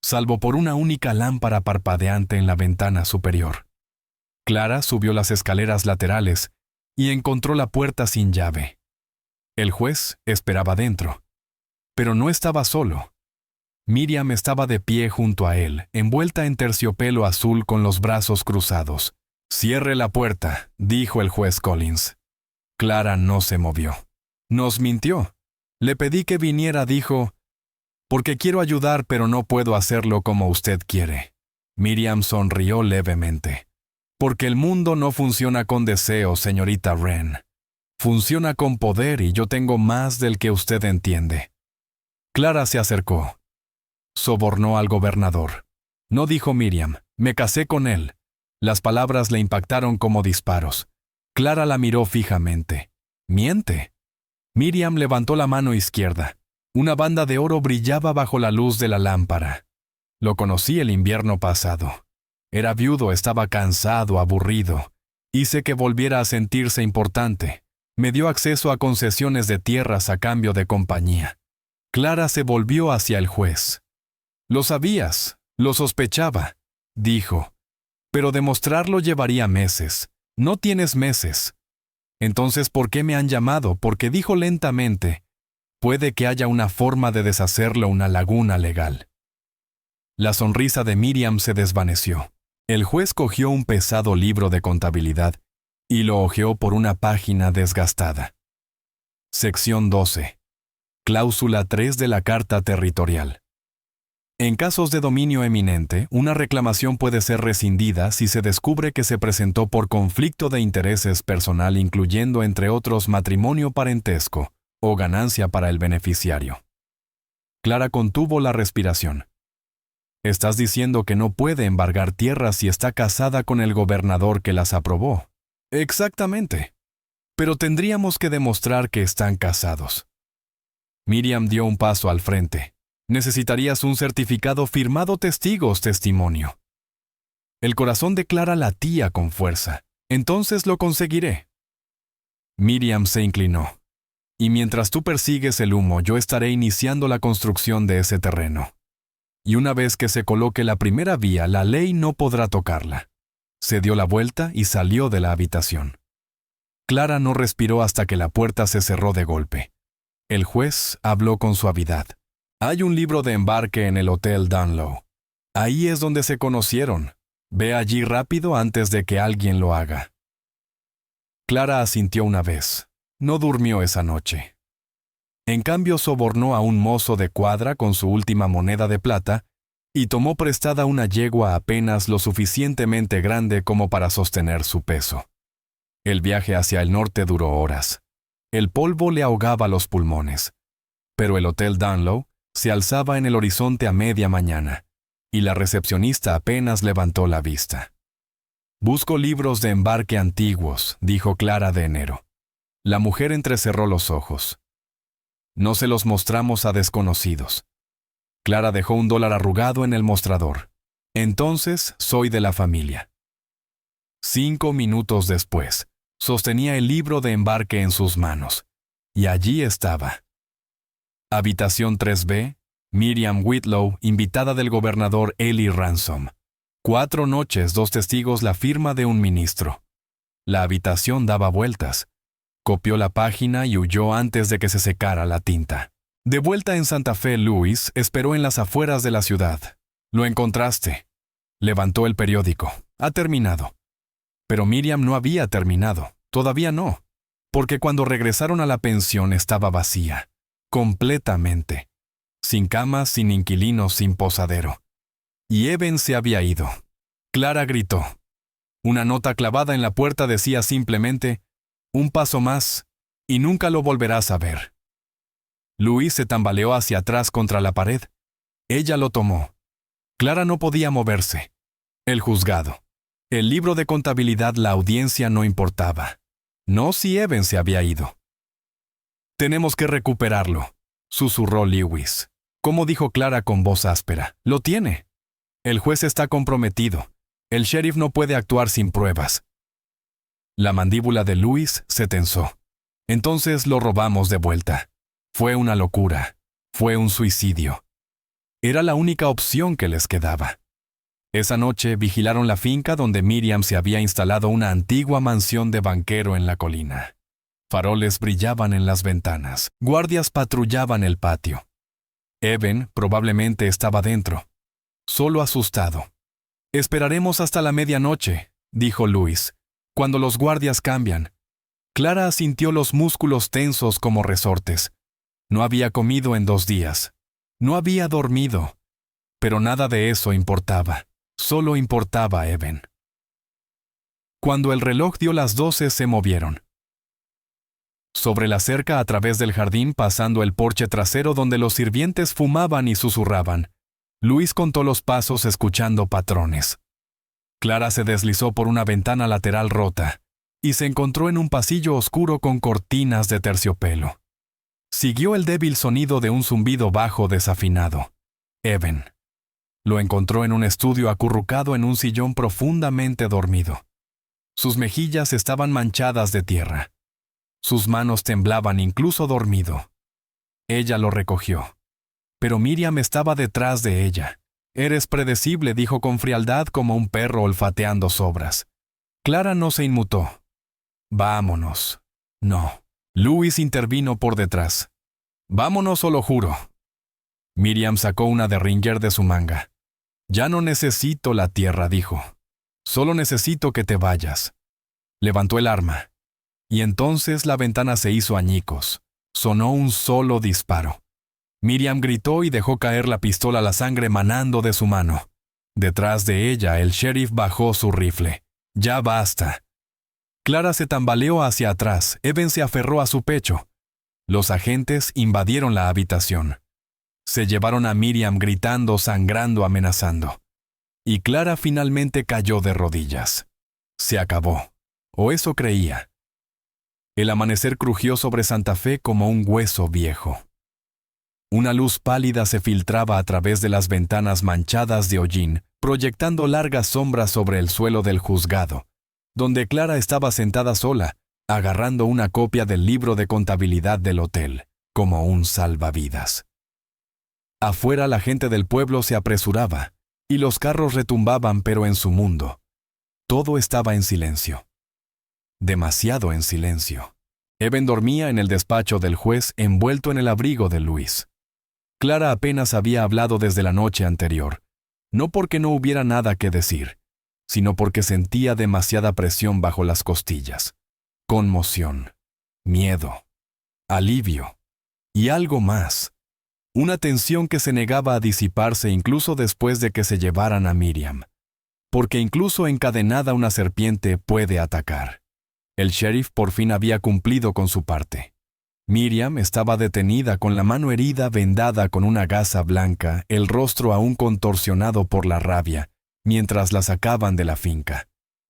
salvo por una única lámpara parpadeante en la ventana superior. Clara subió las escaleras laterales y encontró la puerta sin llave. El juez esperaba dentro, pero no estaba solo. Miriam estaba de pie junto a él, envuelta en terciopelo azul con los brazos cruzados. «Cierre la puerta», dijo el juez Collins. Clara no se movió. «Nos mintió. Le pedí que viniera», dijo, «porque quiero ayudar, pero no puedo hacerlo como usted quiere». Miriam sonrió levemente. «Porque el mundo no funciona con deseos, señorita Wren. Funciona con poder y yo tengo más del que usted entiende». Clara se acercó. «Sobornó al gobernador». «No», dijo Miriam, «me casé con él». Las palabras le impactaron como disparos. Clara la miró fijamente. «¿Miente?» Miriam levantó la mano izquierda. Una banda de oro brillaba bajo la luz de la lámpara. Lo conocí el invierno pasado. Era viudo, estaba cansado, aburrido. Hice que volviera a sentirse importante. Me dio acceso a concesiones de tierras a cambio de compañía. Clara se volvió hacia el juez. «Lo sabías, lo sospechaba», dijo. «Pero demostrarlo llevaría meses. No tienes meses». «Entonces, ¿por qué me han llamado?», porque dijo lentamente, «puede que haya una forma de deshacerlo, una laguna legal». La sonrisa de Miriam se desvaneció. El juez cogió un pesado libro de contabilidad y lo hojeó por una página desgastada. Sección 12. Cláusula 3 de la Carta Territorial. En casos de dominio eminente, una reclamación puede ser rescindida si se descubre que se presentó por conflicto de intereses personal, incluyendo entre otros matrimonio parentesco o ganancia para el beneficiario. Clara contuvo la respiración. «Estás diciendo que no puede embargar tierras si está casada con el gobernador que las aprobó». «Exactamente. Pero tendríamos que demostrar que están casados». Miriam dio un paso al frente. «Necesitarías un certificado firmado, testigos, testimonio». El corazón de Clara latía con fuerza. «Entonces lo conseguiré». Miriam se inclinó. «Y mientras tú persigues el humo, yo estaré iniciando la construcción de ese terreno. Y una vez que se coloque la primera vía, la ley no podrá tocarla». Se dio la vuelta y salió de la habitación. Clara no respiró hasta que la puerta se cerró de golpe. El juez habló con suavidad. «Hay un libro de embarque en el Hotel Dunlow. Ahí es donde se conocieron. Ve allí rápido antes de que alguien lo haga». Clara asintió una vez. No durmió esa noche. En cambio, sobornó a un mozo de cuadra con su última moneda de plata y tomó prestada una yegua apenas lo suficientemente grande como para sostener su peso. El viaje hacia el norte duró horas. El polvo le ahogaba los pulmones. Pero el Hotel Dunlow se alzaba en el horizonte a media mañana, y la recepcionista apenas levantó la vista. «Busco libros de embarque antiguos», dijo Clara de enero. La mujer entrecerró los ojos. «No se los mostramos a desconocidos». Clara dejó $1 arrugado en el mostrador. «Entonces, soy de la familia». 5 minutos después, sostenía el libro de embarque en sus manos. Y allí estaba. Habitación 3B, Miriam Whitlow, invitada del gobernador Eli Ransom. 4 noches, 2 testigos, la firma de un ministro. La habitación daba vueltas. Copió la página y huyó antes de que se secara la tinta. De vuelta en Santa Fe, Louis esperó en las afueras de la ciudad. «Lo encontraste». Levantó el periódico. «Ha terminado». Pero Miriam no había terminado. Todavía no. Porque cuando regresaron a la pensión estaba vacía. Completamente. Sin camas, sin inquilinos, sin posadero. Y Eben se había ido. Clara gritó. Una nota clavada en la puerta decía simplemente: «Un paso más, y nunca lo volverás a ver». Luis se tambaleó hacia atrás contra la pared. Ella lo tomó. Clara no podía moverse. El juzgado. El libro de contabilidad, la audiencia no importaba. No si Eben se había ido. «Tenemos que recuperarlo», susurró Lewis. Como dijo Clara con voz áspera, «lo tiene. El juez está comprometido. El sheriff no puede actuar sin pruebas». La mandíbula de Lewis se tensó. «Entonces lo robamos de vuelta. Fue una locura. Fue un suicidio». Era la única opción que les quedaba. Esa noche vigilaron la finca donde Miriam se había instalado una antigua mansión de banquero en la colina. Faroles brillaban en las ventanas, guardias patrullaban el patio. Eben probablemente estaba dentro, solo asustado. «Esperaremos hasta la medianoche», dijo Luis, «cuando los guardias cambian». Clara sintió los músculos tensos como resortes. No había comido en 2 días. No había dormido. Pero nada de eso importaba. Solo importaba Eben. Cuando el reloj dio las 12, se movieron. Sobre la cerca a través del jardín, pasando el porche trasero donde los sirvientes fumaban y susurraban, Luis contó los pasos escuchando patrones. Clara se deslizó por una ventana lateral rota y se encontró en un pasillo oscuro con cortinas de terciopelo. Siguió el débil sonido de un zumbido bajo desafinado. Eben. Lo encontró en un estudio acurrucado en un sillón profundamente dormido. Sus mejillas estaban manchadas de tierra. Sus manos temblaban incluso dormido. Ella lo recogió. Pero Miriam estaba detrás de ella. «Eres predecible», dijo con frialdad como un perro olfateando sobras. Clara no se inmutó. «Vámonos». «No». Luis intervino por detrás. «Vámonos o lo juro». Miriam sacó una derringer de su manga. «Ya no necesito la tierra», dijo. «Solo necesito que te vayas». Levantó el arma. Y entonces la ventana se hizo añicos. Sonó un solo disparo. Miriam gritó y dejó caer la pistola, la sangre manando de su mano. Detrás de ella, el sheriff bajó su rifle. «Ya basta». Clara se tambaleó hacia atrás. Eben se aferró a su pecho. Los agentes invadieron la habitación. Se llevaron a Miriam gritando, sangrando, amenazando. Y Clara finalmente cayó de rodillas. Se acabó. O eso creía. El amanecer crujió sobre Santa Fe como un hueso viejo. Una luz pálida se filtraba a través de las ventanas manchadas de hollín, proyectando largas sombras sobre el suelo del juzgado, donde Clara estaba sentada sola, agarrando una copia del libro de contabilidad del hotel, como un salvavidas. Afuera la gente del pueblo se apresuraba, y los carros retumbaban, pero en su mundo. Todo estaba en silencio. Demasiado en silencio. Eben dormía en el despacho del juez envuelto en el abrigo de Luis. Clara apenas había hablado desde la noche anterior, no porque no hubiera nada que decir, sino porque sentía demasiada presión bajo las costillas. Conmoción, miedo, alivio y algo más. Una tensión que se negaba a disiparse incluso después de que se llevaran a Miriam. Porque incluso encadenada una serpiente puede atacar. El sheriff por fin había cumplido con su parte. Miriam estaba detenida con la mano herida vendada con una gasa blanca, el rostro aún contorsionado por la rabia, mientras la sacaban de la finca.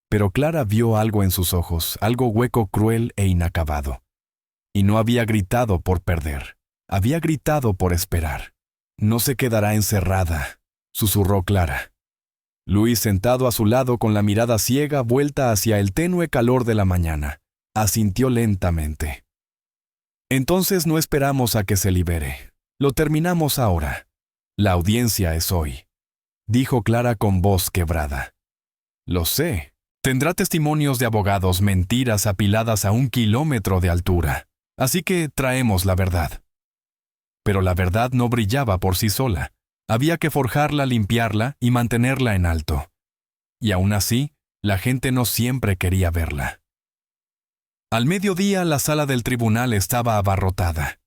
Pero Clara vio algo en sus ojos, algo hueco, cruel e inacabado. Y no había gritado por perder, había gritado por esperar. «No se quedará encerrada», susurró Clara. Luis, sentado a su lado con la mirada ciega vuelta hacia el tenue calor de la mañana, asintió lentamente. «Entonces no esperamos a que se libere. Lo terminamos ahora. La audiencia es hoy», dijo Clara con voz quebrada. «Lo sé. Tendrá testimonios de abogados, mentiras apiladas a 1 kilómetro de altura. Así que traemos la verdad». Pero la verdad no brillaba por sí sola. Había que forjarla, limpiarla y mantenerla en alto. Y aún así, la gente no siempre quería verla. Al mediodía, la sala del tribunal estaba abarrotada.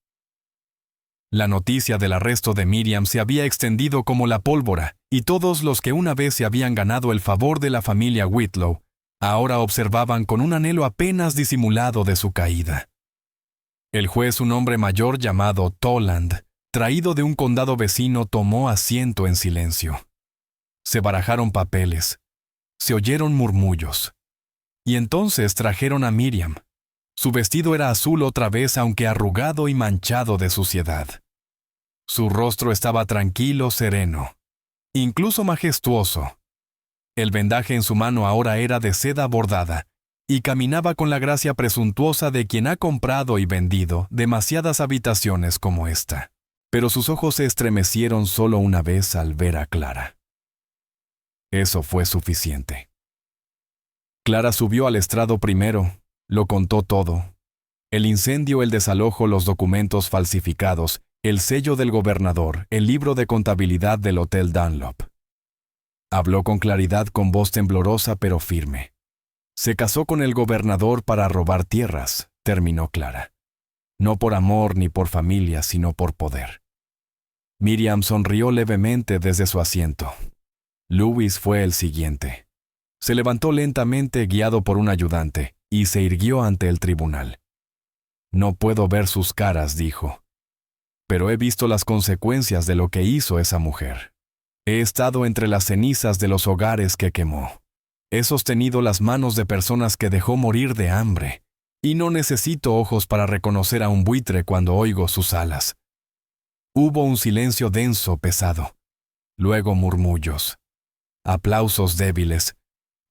La noticia del arresto de Miriam se había extendido como la pólvora, y todos los que una vez se habían ganado el favor de la familia Whitlow, ahora observaban con un anhelo apenas disimulado de su caída. El juez, un hombre mayor llamado Toland, traído de un condado vecino, tomó asiento en silencio. Se barajaron papeles. Se oyeron murmullos. Y entonces trajeron a Miriam. Su vestido era azul otra vez, aunque arrugado y manchado de suciedad. Su rostro estaba tranquilo, sereno, incluso majestuoso. El vendaje en su mano ahora era de seda bordada, y caminaba con la gracia presuntuosa de quien ha comprado y vendido demasiadas habitaciones como esta. Pero sus ojos se estremecieron solo una vez al ver a Clara. Eso fue suficiente. Clara subió al estrado primero, lo contó todo. El incendio, el desalojo, los documentos falsificados, el sello del gobernador, el libro de contabilidad del Hotel Dunlop. Habló con claridad, con voz temblorosa pero firme. Se casó con el gobernador para robar tierras, terminó Clara. No por amor ni por familia, sino por poder. Miriam sonrió levemente desde su asiento. Louis fue el siguiente. Se levantó lentamente, guiado por un ayudante, y se irguió ante el tribunal. No puedo ver sus caras, dijo. Pero he visto las consecuencias de lo que hizo esa mujer. He estado entre las cenizas de los hogares que quemó. He sostenido las manos de personas que dejó morir de hambre, y no necesito ojos para reconocer a un buitre cuando oigo sus alas. Hubo un silencio denso, pesado. Luego murmullos. Aplausos débiles.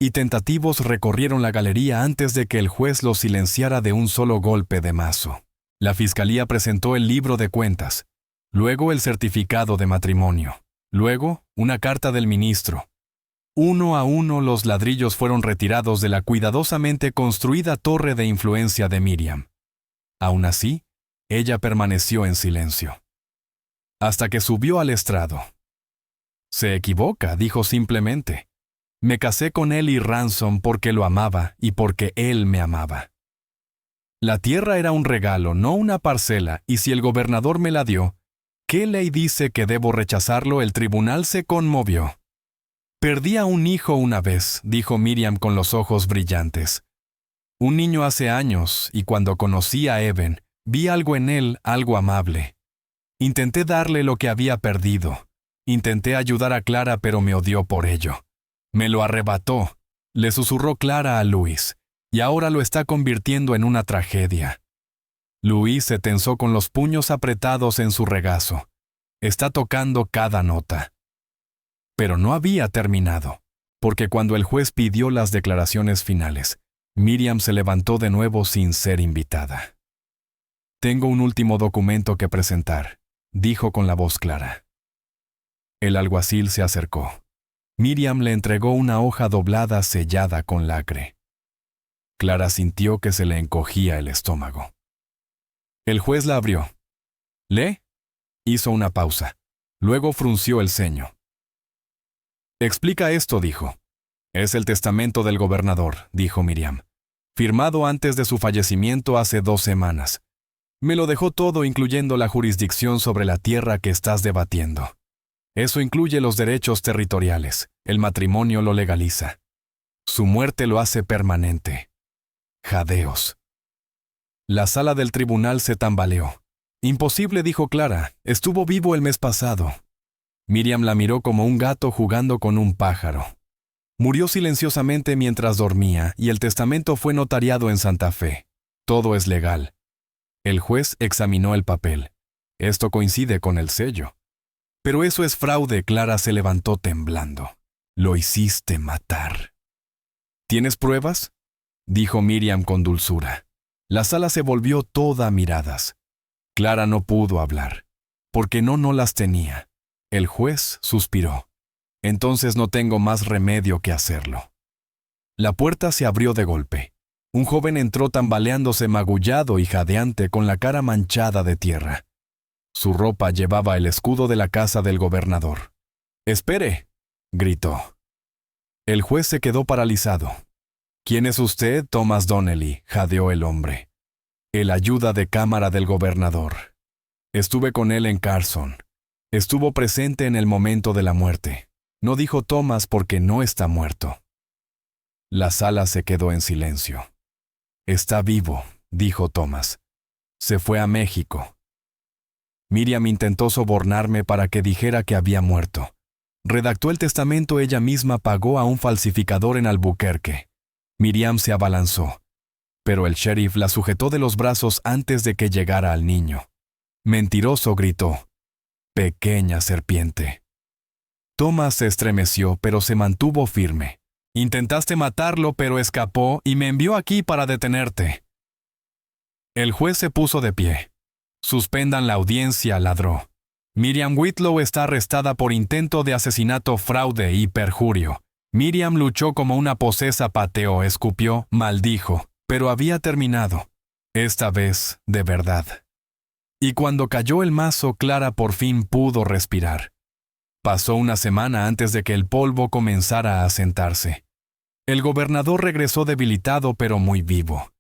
Y tentativos recorrieron la galería antes de que el juez los silenciara de un solo golpe de mazo. La fiscalía presentó el libro de cuentas, luego el certificado de matrimonio, luego una carta del ministro. Uno a uno los ladrillos fueron retirados de la cuidadosamente construida torre de influencia de Miriam. Aún así, ella permaneció en silencio. Hasta que subió al estrado. Se equivoca, dijo simplemente. Me casé con Eli Ransom porque lo amaba y porque él me amaba. La tierra era un regalo, no una parcela, y si el gobernador me la dio, ¿qué ley dice que debo rechazarlo? El tribunal se conmovió. Perdí a un hijo una vez, dijo Miriam con los ojos brillantes. Un niño hace años, y cuando conocí a Eben, vi algo en él, algo amable. Intenté darle lo que había perdido. Intenté ayudar a Clara, pero me odió por ello. Me lo arrebató, le susurró Clara a Luis, y ahora lo está convirtiendo en una tragedia. Luis se tensó con los puños apretados en su regazo. Está tocando cada nota. Pero no había terminado, porque cuando el juez pidió las declaraciones finales, Miriam se levantó de nuevo sin ser invitada. Tengo un último documento que presentar, dijo con la voz clara. El alguacil se acercó. Miriam le entregó una hoja doblada sellada con lacre. Clara sintió que se le encogía el estómago. El juez la abrió. ¿Lee? Hizo una pausa. Luego frunció el ceño. Explica esto, dijo. Es el testamento del gobernador, dijo Miriam. Firmado antes de su fallecimiento hace 2 semanas. Me lo dejó todo, incluyendo la jurisdicción sobre la tierra que estás debatiendo. Eso incluye los derechos territoriales. El matrimonio lo legaliza. Su muerte lo hace permanente. Jadeos. La sala del tribunal se tambaleó. Imposible, dijo Clara. Estuvo vivo el mes pasado. Miriam la miró como un gato jugando con un pájaro. Murió silenciosamente mientras dormía y el testamento fue notariado en Santa Fe. Todo es legal. El juez examinó el papel. Esto coincide con el sello. Pero eso es fraude. Clara se levantó temblando. Lo hiciste matar. ¿Tienes pruebas? Dijo Miriam con dulzura. La sala se volvió toda miradas. Clara no pudo hablar, porque no las tenía. El juez suspiró. Entonces no tengo más remedio que hacerlo. La puerta se abrió de golpe. Un joven entró tambaleándose, magullado y jadeante, con la cara manchada de tierra. Su ropa llevaba el escudo de la casa del gobernador. «¡Espere!», gritó. El juez se quedó paralizado. «¿Quién es usted, Thomas Donnelly?», jadeó el hombre. «El ayuda de cámara del gobernador. Estuve con él en Carson. Estuvo presente en el momento de la muerte. No dijo Thomas porque no está muerto». La sala se quedó en silencio. «Está vivo», dijo Thomas. «Se fue a México». Miriam intentó sobornarme para que dijera que había muerto. Redactó el testamento ella misma, pagó a un falsificador en Albuquerque. Miriam se abalanzó, pero el sheriff la sujetó de los brazos antes de que llegara al niño. «Mentiroso», gritó. «Pequeña serpiente». Thomas se estremeció, pero se mantuvo firme. «Intentaste matarlo, pero escapó y me envió aquí para detenerte». El juez se puso de pie. «Suspendan la audiencia», ladró. Miriam Whitlow está arrestada por intento de asesinato, fraude y perjurio. Miriam luchó como una posesa, pateó, escupió, maldijo, pero había terminado. Esta vez, de verdad. Y cuando cayó el mazo, Clara por fin pudo respirar. Pasó una semana antes de que el polvo comenzara a asentarse. El gobernador regresó debilitado pero muy vivo.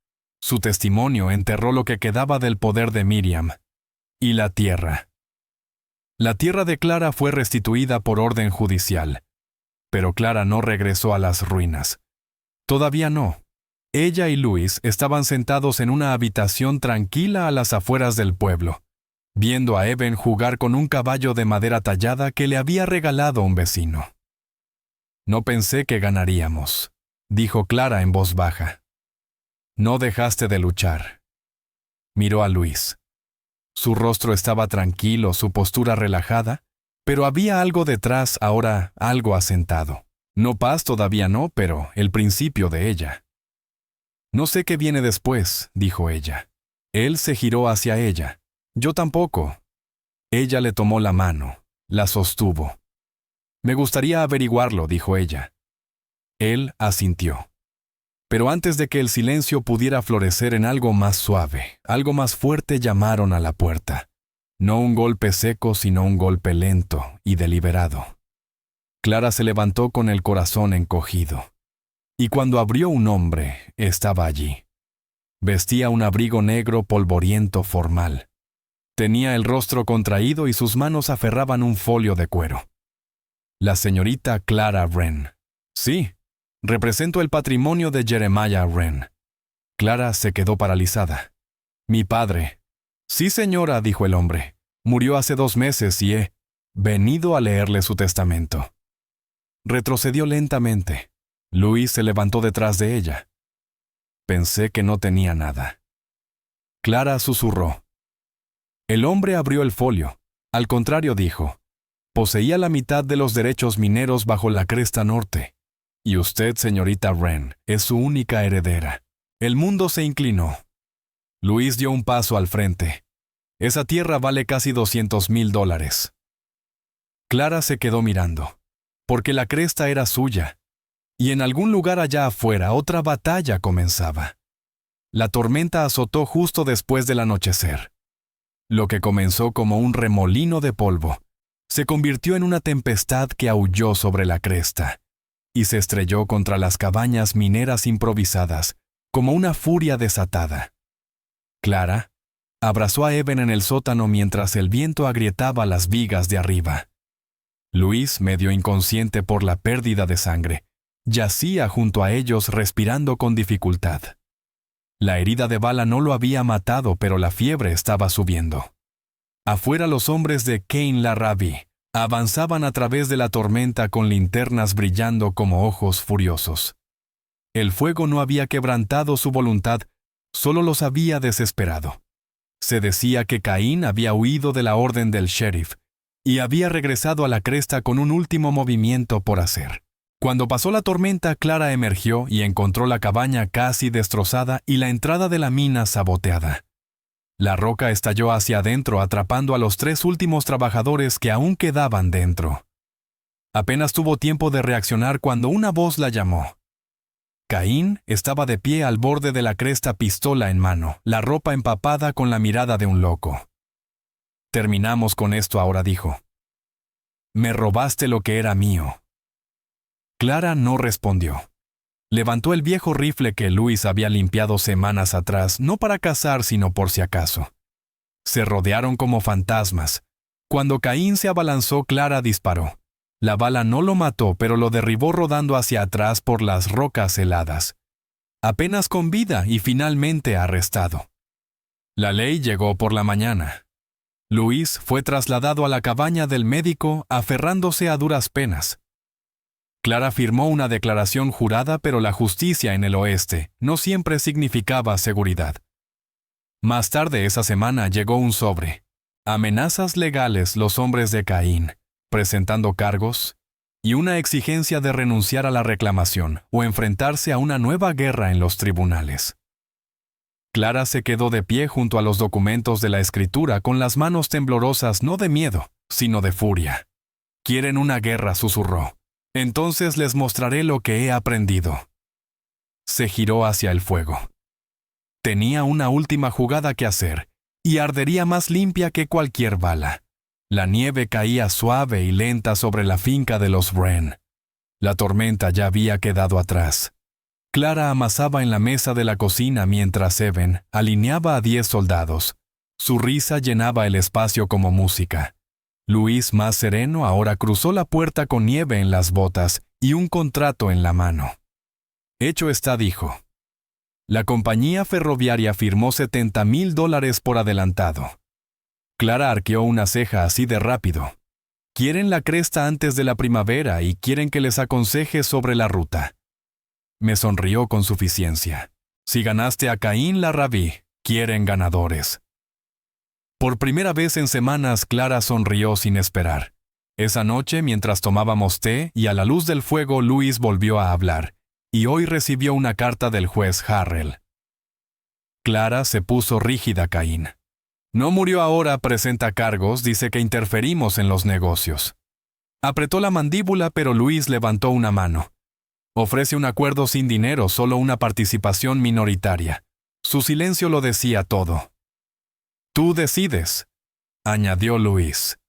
Su testimonio enterró lo que quedaba del poder de Miriam. Y la tierra. La tierra de Clara fue restituida por orden judicial. Pero Clara no regresó a las ruinas. Todavía no. Ella y Luis estaban sentados en una habitación tranquila a las afueras del pueblo, viendo a Eben jugar con un caballo de madera tallada que le había regalado un vecino. «No pensé que ganaríamos», dijo Clara en voz baja. «No dejaste de luchar». Miró a Luis. Su rostro estaba tranquilo, su postura relajada, pero había algo detrás ahora, algo asentado. No paz todavía no, pero el principio de ella. «No sé qué viene después», dijo ella. Él se giró hacia ella. «Yo tampoco». Ella le tomó la mano, la sostuvo. «Me gustaría averiguarlo», dijo ella. Él asintió. Pero antes de que el silencio pudiera florecer en algo más suave, algo más fuerte, llamaron a la puerta. No un golpe seco, sino un golpe lento y deliberado. Clara se levantó con el corazón encogido. Y cuando abrió, un hombre estaba allí. Vestía un abrigo negro polvoriento formal. Tenía el rostro contraído y sus manos aferraban un folio de cuero. La señorita Clara Wren. Sí, represento el patrimonio de Jeremiah Wren. Clara se quedó paralizada. Mi padre. Sí, señora, dijo el hombre. Murió hace 2 meses y he venido a leerle su testamento. Retrocedió lentamente. Luis se levantó detrás de ella. Pensé que no tenía nada. Clara susurró. El hombre abrió el folio. Al contrario, dijo. Poseía la mitad de los derechos mineros bajo la cresta norte. Y usted, señorita Wren, es su única heredera. El mundo se inclinó. Luis dio un paso al frente. Esa tierra vale casi $200,000. Clara se quedó mirando. Porque la cresta era suya. Y en algún lugar allá afuera otra batalla comenzaba. La tormenta azotó justo después del anochecer. Lo que comenzó como un remolino de polvo, se convirtió en una tempestad que aulló sobre la cresta, y se estrelló contra las cabañas mineras improvisadas, como una furia desatada. Clara abrazó a Eben en el sótano mientras el viento agrietaba las vigas de arriba. Luis, medio inconsciente por la pérdida de sangre, yacía junto a ellos respirando con dificultad. La herida de bala no lo había matado, pero la fiebre estaba subiendo. Afuera los hombres de Cain Larrabee avanzaban a través de la tormenta con linternas brillando como ojos furiosos. El fuego no había quebrantado su voluntad, solo los había desesperado. Se decía que Caín había huido de la orden del sheriff y había regresado a la cresta con un último movimiento por hacer. Cuando pasó la tormenta, Clara emergió y encontró la cabaña casi destrozada y la entrada de la mina saboteada. La roca estalló hacia adentro, atrapando a los 3 últimos trabajadores que aún quedaban dentro. Apenas tuvo tiempo de reaccionar cuando una voz la llamó. Caín estaba de pie al borde de la cresta, pistola en mano, la ropa empapada, con la mirada de un loco. «Terminamos con esto ahora», dijo. «Me robaste lo que era mío». Clara no respondió. Levantó el viejo rifle que Luis había limpiado semanas atrás, no para cazar, sino por si acaso. Se rodearon como fantasmas. Cuando Caín se abalanzó, Clara disparó. La bala no lo mató, pero lo derribó rodando hacia atrás por las rocas heladas. Apenas con vida y finalmente arrestado. La ley llegó por la mañana. Luis fue trasladado a la cabaña del médico, aferrándose a duras penas. Clara firmó una declaración jurada, pero la justicia en el oeste no siempre significaba seguridad. Más tarde esa semana llegó un sobre. Amenazas legales, los hombres de Caín, presentando cargos, y una exigencia de renunciar a la reclamación o enfrentarse a una nueva guerra en los tribunales. Clara se quedó de pie junto a los documentos de la escritura con las manos temblorosas, no de miedo, sino de furia. Quieren una guerra, susurró. Entonces les mostraré lo que he aprendido. Se giró hacia el fuego. Tenía una última jugada que hacer, y ardería más limpia que cualquier bala. La nieve caía suave y lenta sobre la finca de los Wren. La tormenta ya había quedado atrás. Clara amasaba en la mesa de la cocina mientras Eben alineaba a 10 soldados. Su risa llenaba el espacio como música. Luis, más sereno, ahora cruzó la puerta con nieve en las botas y un contrato en la mano. Hecho está, dijo. La compañía ferroviaria firmó $70,000 por adelantado. Clara arqueó una ceja así de rápido. Quieren la cresta antes de la primavera y quieren que les aconseje sobre la ruta. Me sonrió con suficiencia. Si ganaste a Caín la Rabí, quieren ganadores. Por primera vez en semanas, Clara sonrió sin esperar. Esa noche, mientras tomábamos té y a la luz del fuego, Luis volvió a hablar, y hoy recibió una carta del juez Harrell. Clara se puso rígida. Caín. No murió ahora, presenta cargos, dice que interferimos en los negocios. Apretó la mandíbula, pero Luis levantó una mano. Ofrece un acuerdo sin dinero, solo una participación minoritaria. Su silencio lo decía todo. Tú decides, añadió Luis.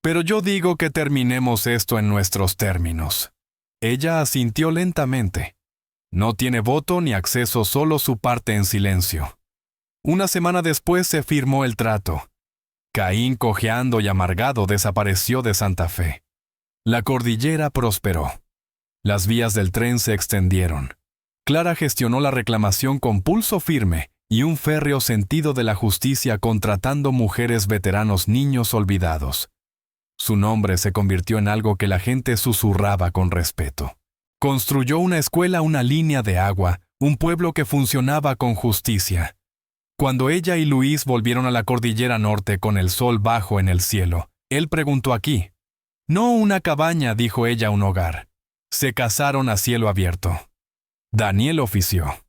Pero yo digo que terminemos esto en nuestros términos. Ella asintió lentamente. No tiene voto ni acceso, solo su parte en silencio. Una semana después se firmó el trato. Caín, cojeando y amargado, desapareció de Santa Fe. La cordillera prosperó. Las vías del tren se extendieron. Clara gestionó la reclamación con pulso firme y un férreo sentido de la justicia, contratando mujeres, veteranos, niños olvidados. Su nombre se convirtió en algo que la gente susurraba con respeto. Construyó una escuela, una línea de agua, un pueblo que funcionaba con justicia. Cuando ella y Luis volvieron a la cordillera norte con el sol bajo en el cielo, él preguntó: ¿aquí? No una cabaña, dijo ella, un hogar. Se casaron a cielo abierto. Daniel ofició.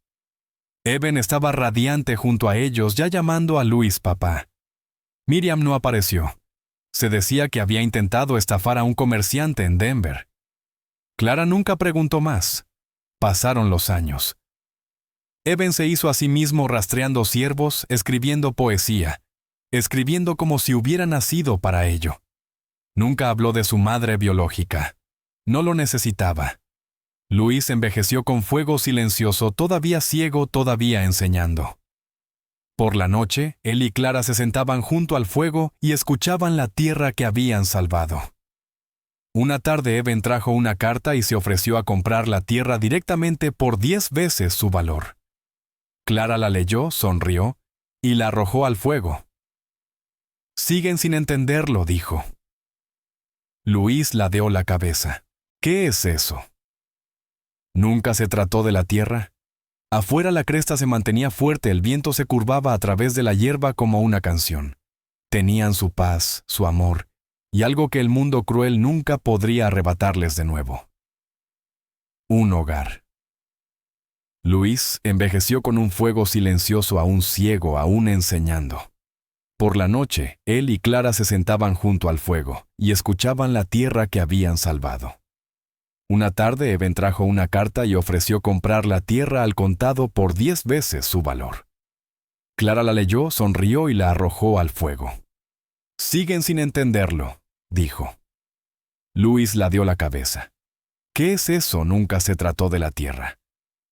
Eben estaba radiante junto a ellos, ya llamando a Luis papá. Miriam no apareció. Se decía que había intentado estafar a un comerciante en Denver. Clara nunca preguntó más. Pasaron los años. Eben se hizo a sí mismo rastreando ciervos, escribiendo poesía, escribiendo como si hubiera nacido para ello. Nunca habló de su madre biológica. No lo necesitaba. Luis envejeció con fuego silencioso, todavía ciego, todavía enseñando. Por la noche, él y Clara se sentaban junto al fuego y escuchaban la tierra que habían salvado. Una tarde Eben trajo una carta y se ofreció a comprar la tierra directamente por 10 veces su valor. Clara la leyó, sonrió y la arrojó al fuego. Siguen sin entenderlo, dijo. Luis ladeó la cabeza. ¿Qué es eso? ¿Nunca se trató de la tierra? Afuera la cresta se mantenía fuerte, el viento se curvaba a través de la hierba como una canción. Tenían su paz, su amor, y algo que el mundo cruel nunca podría arrebatarles de nuevo. Un hogar. Luis envejeció con un fuego silencioso, aún ciego, aún enseñando. Por la noche, él y Clara se sentaban junto al fuego y escuchaban la tierra que habían salvado. Una tarde Eben trajo una carta y ofreció comprar la tierra al contado por 10 veces su valor. Clara la leyó, sonrió y la arrojó al fuego. Siguen sin entenderlo, dijo. Luis ladeó la cabeza. ¿Qué es eso? Nunca se trató de la tierra.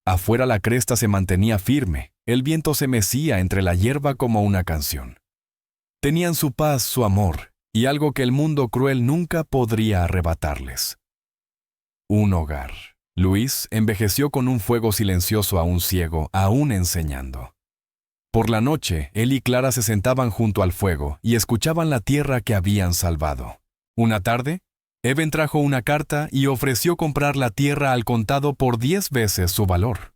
Afuera la cresta se mantenía firme, el viento se mecía entre la hierba como una canción. Tenían su paz, su amor, y algo que el mundo cruel nunca podría arrebatarles. Un hogar. Luis envejeció con un fuego silencioso, aún ciego, aún enseñando. Por la noche, él y Clara se sentaban junto al fuego y escuchaban la tierra que habían salvado. Una tarde, Eben trajo una carta y ofreció comprar la tierra al contado por 10 veces su valor.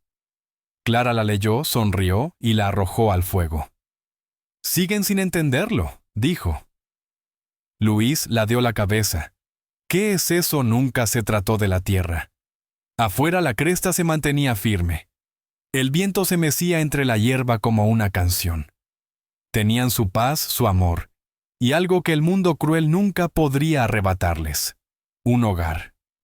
Clara la leyó, sonrió y la arrojó al fuego. Siguen sin entenderlo, dijo. Luis ladeó la cabeza. ¿Qué es eso? Nunca se trató de la tierra. Afuera la cresta se mantenía firme. El viento se mecía entre la hierba como una canción. Tenían su paz, su amor, y algo que el mundo cruel nunca podría arrebatarles: un hogar.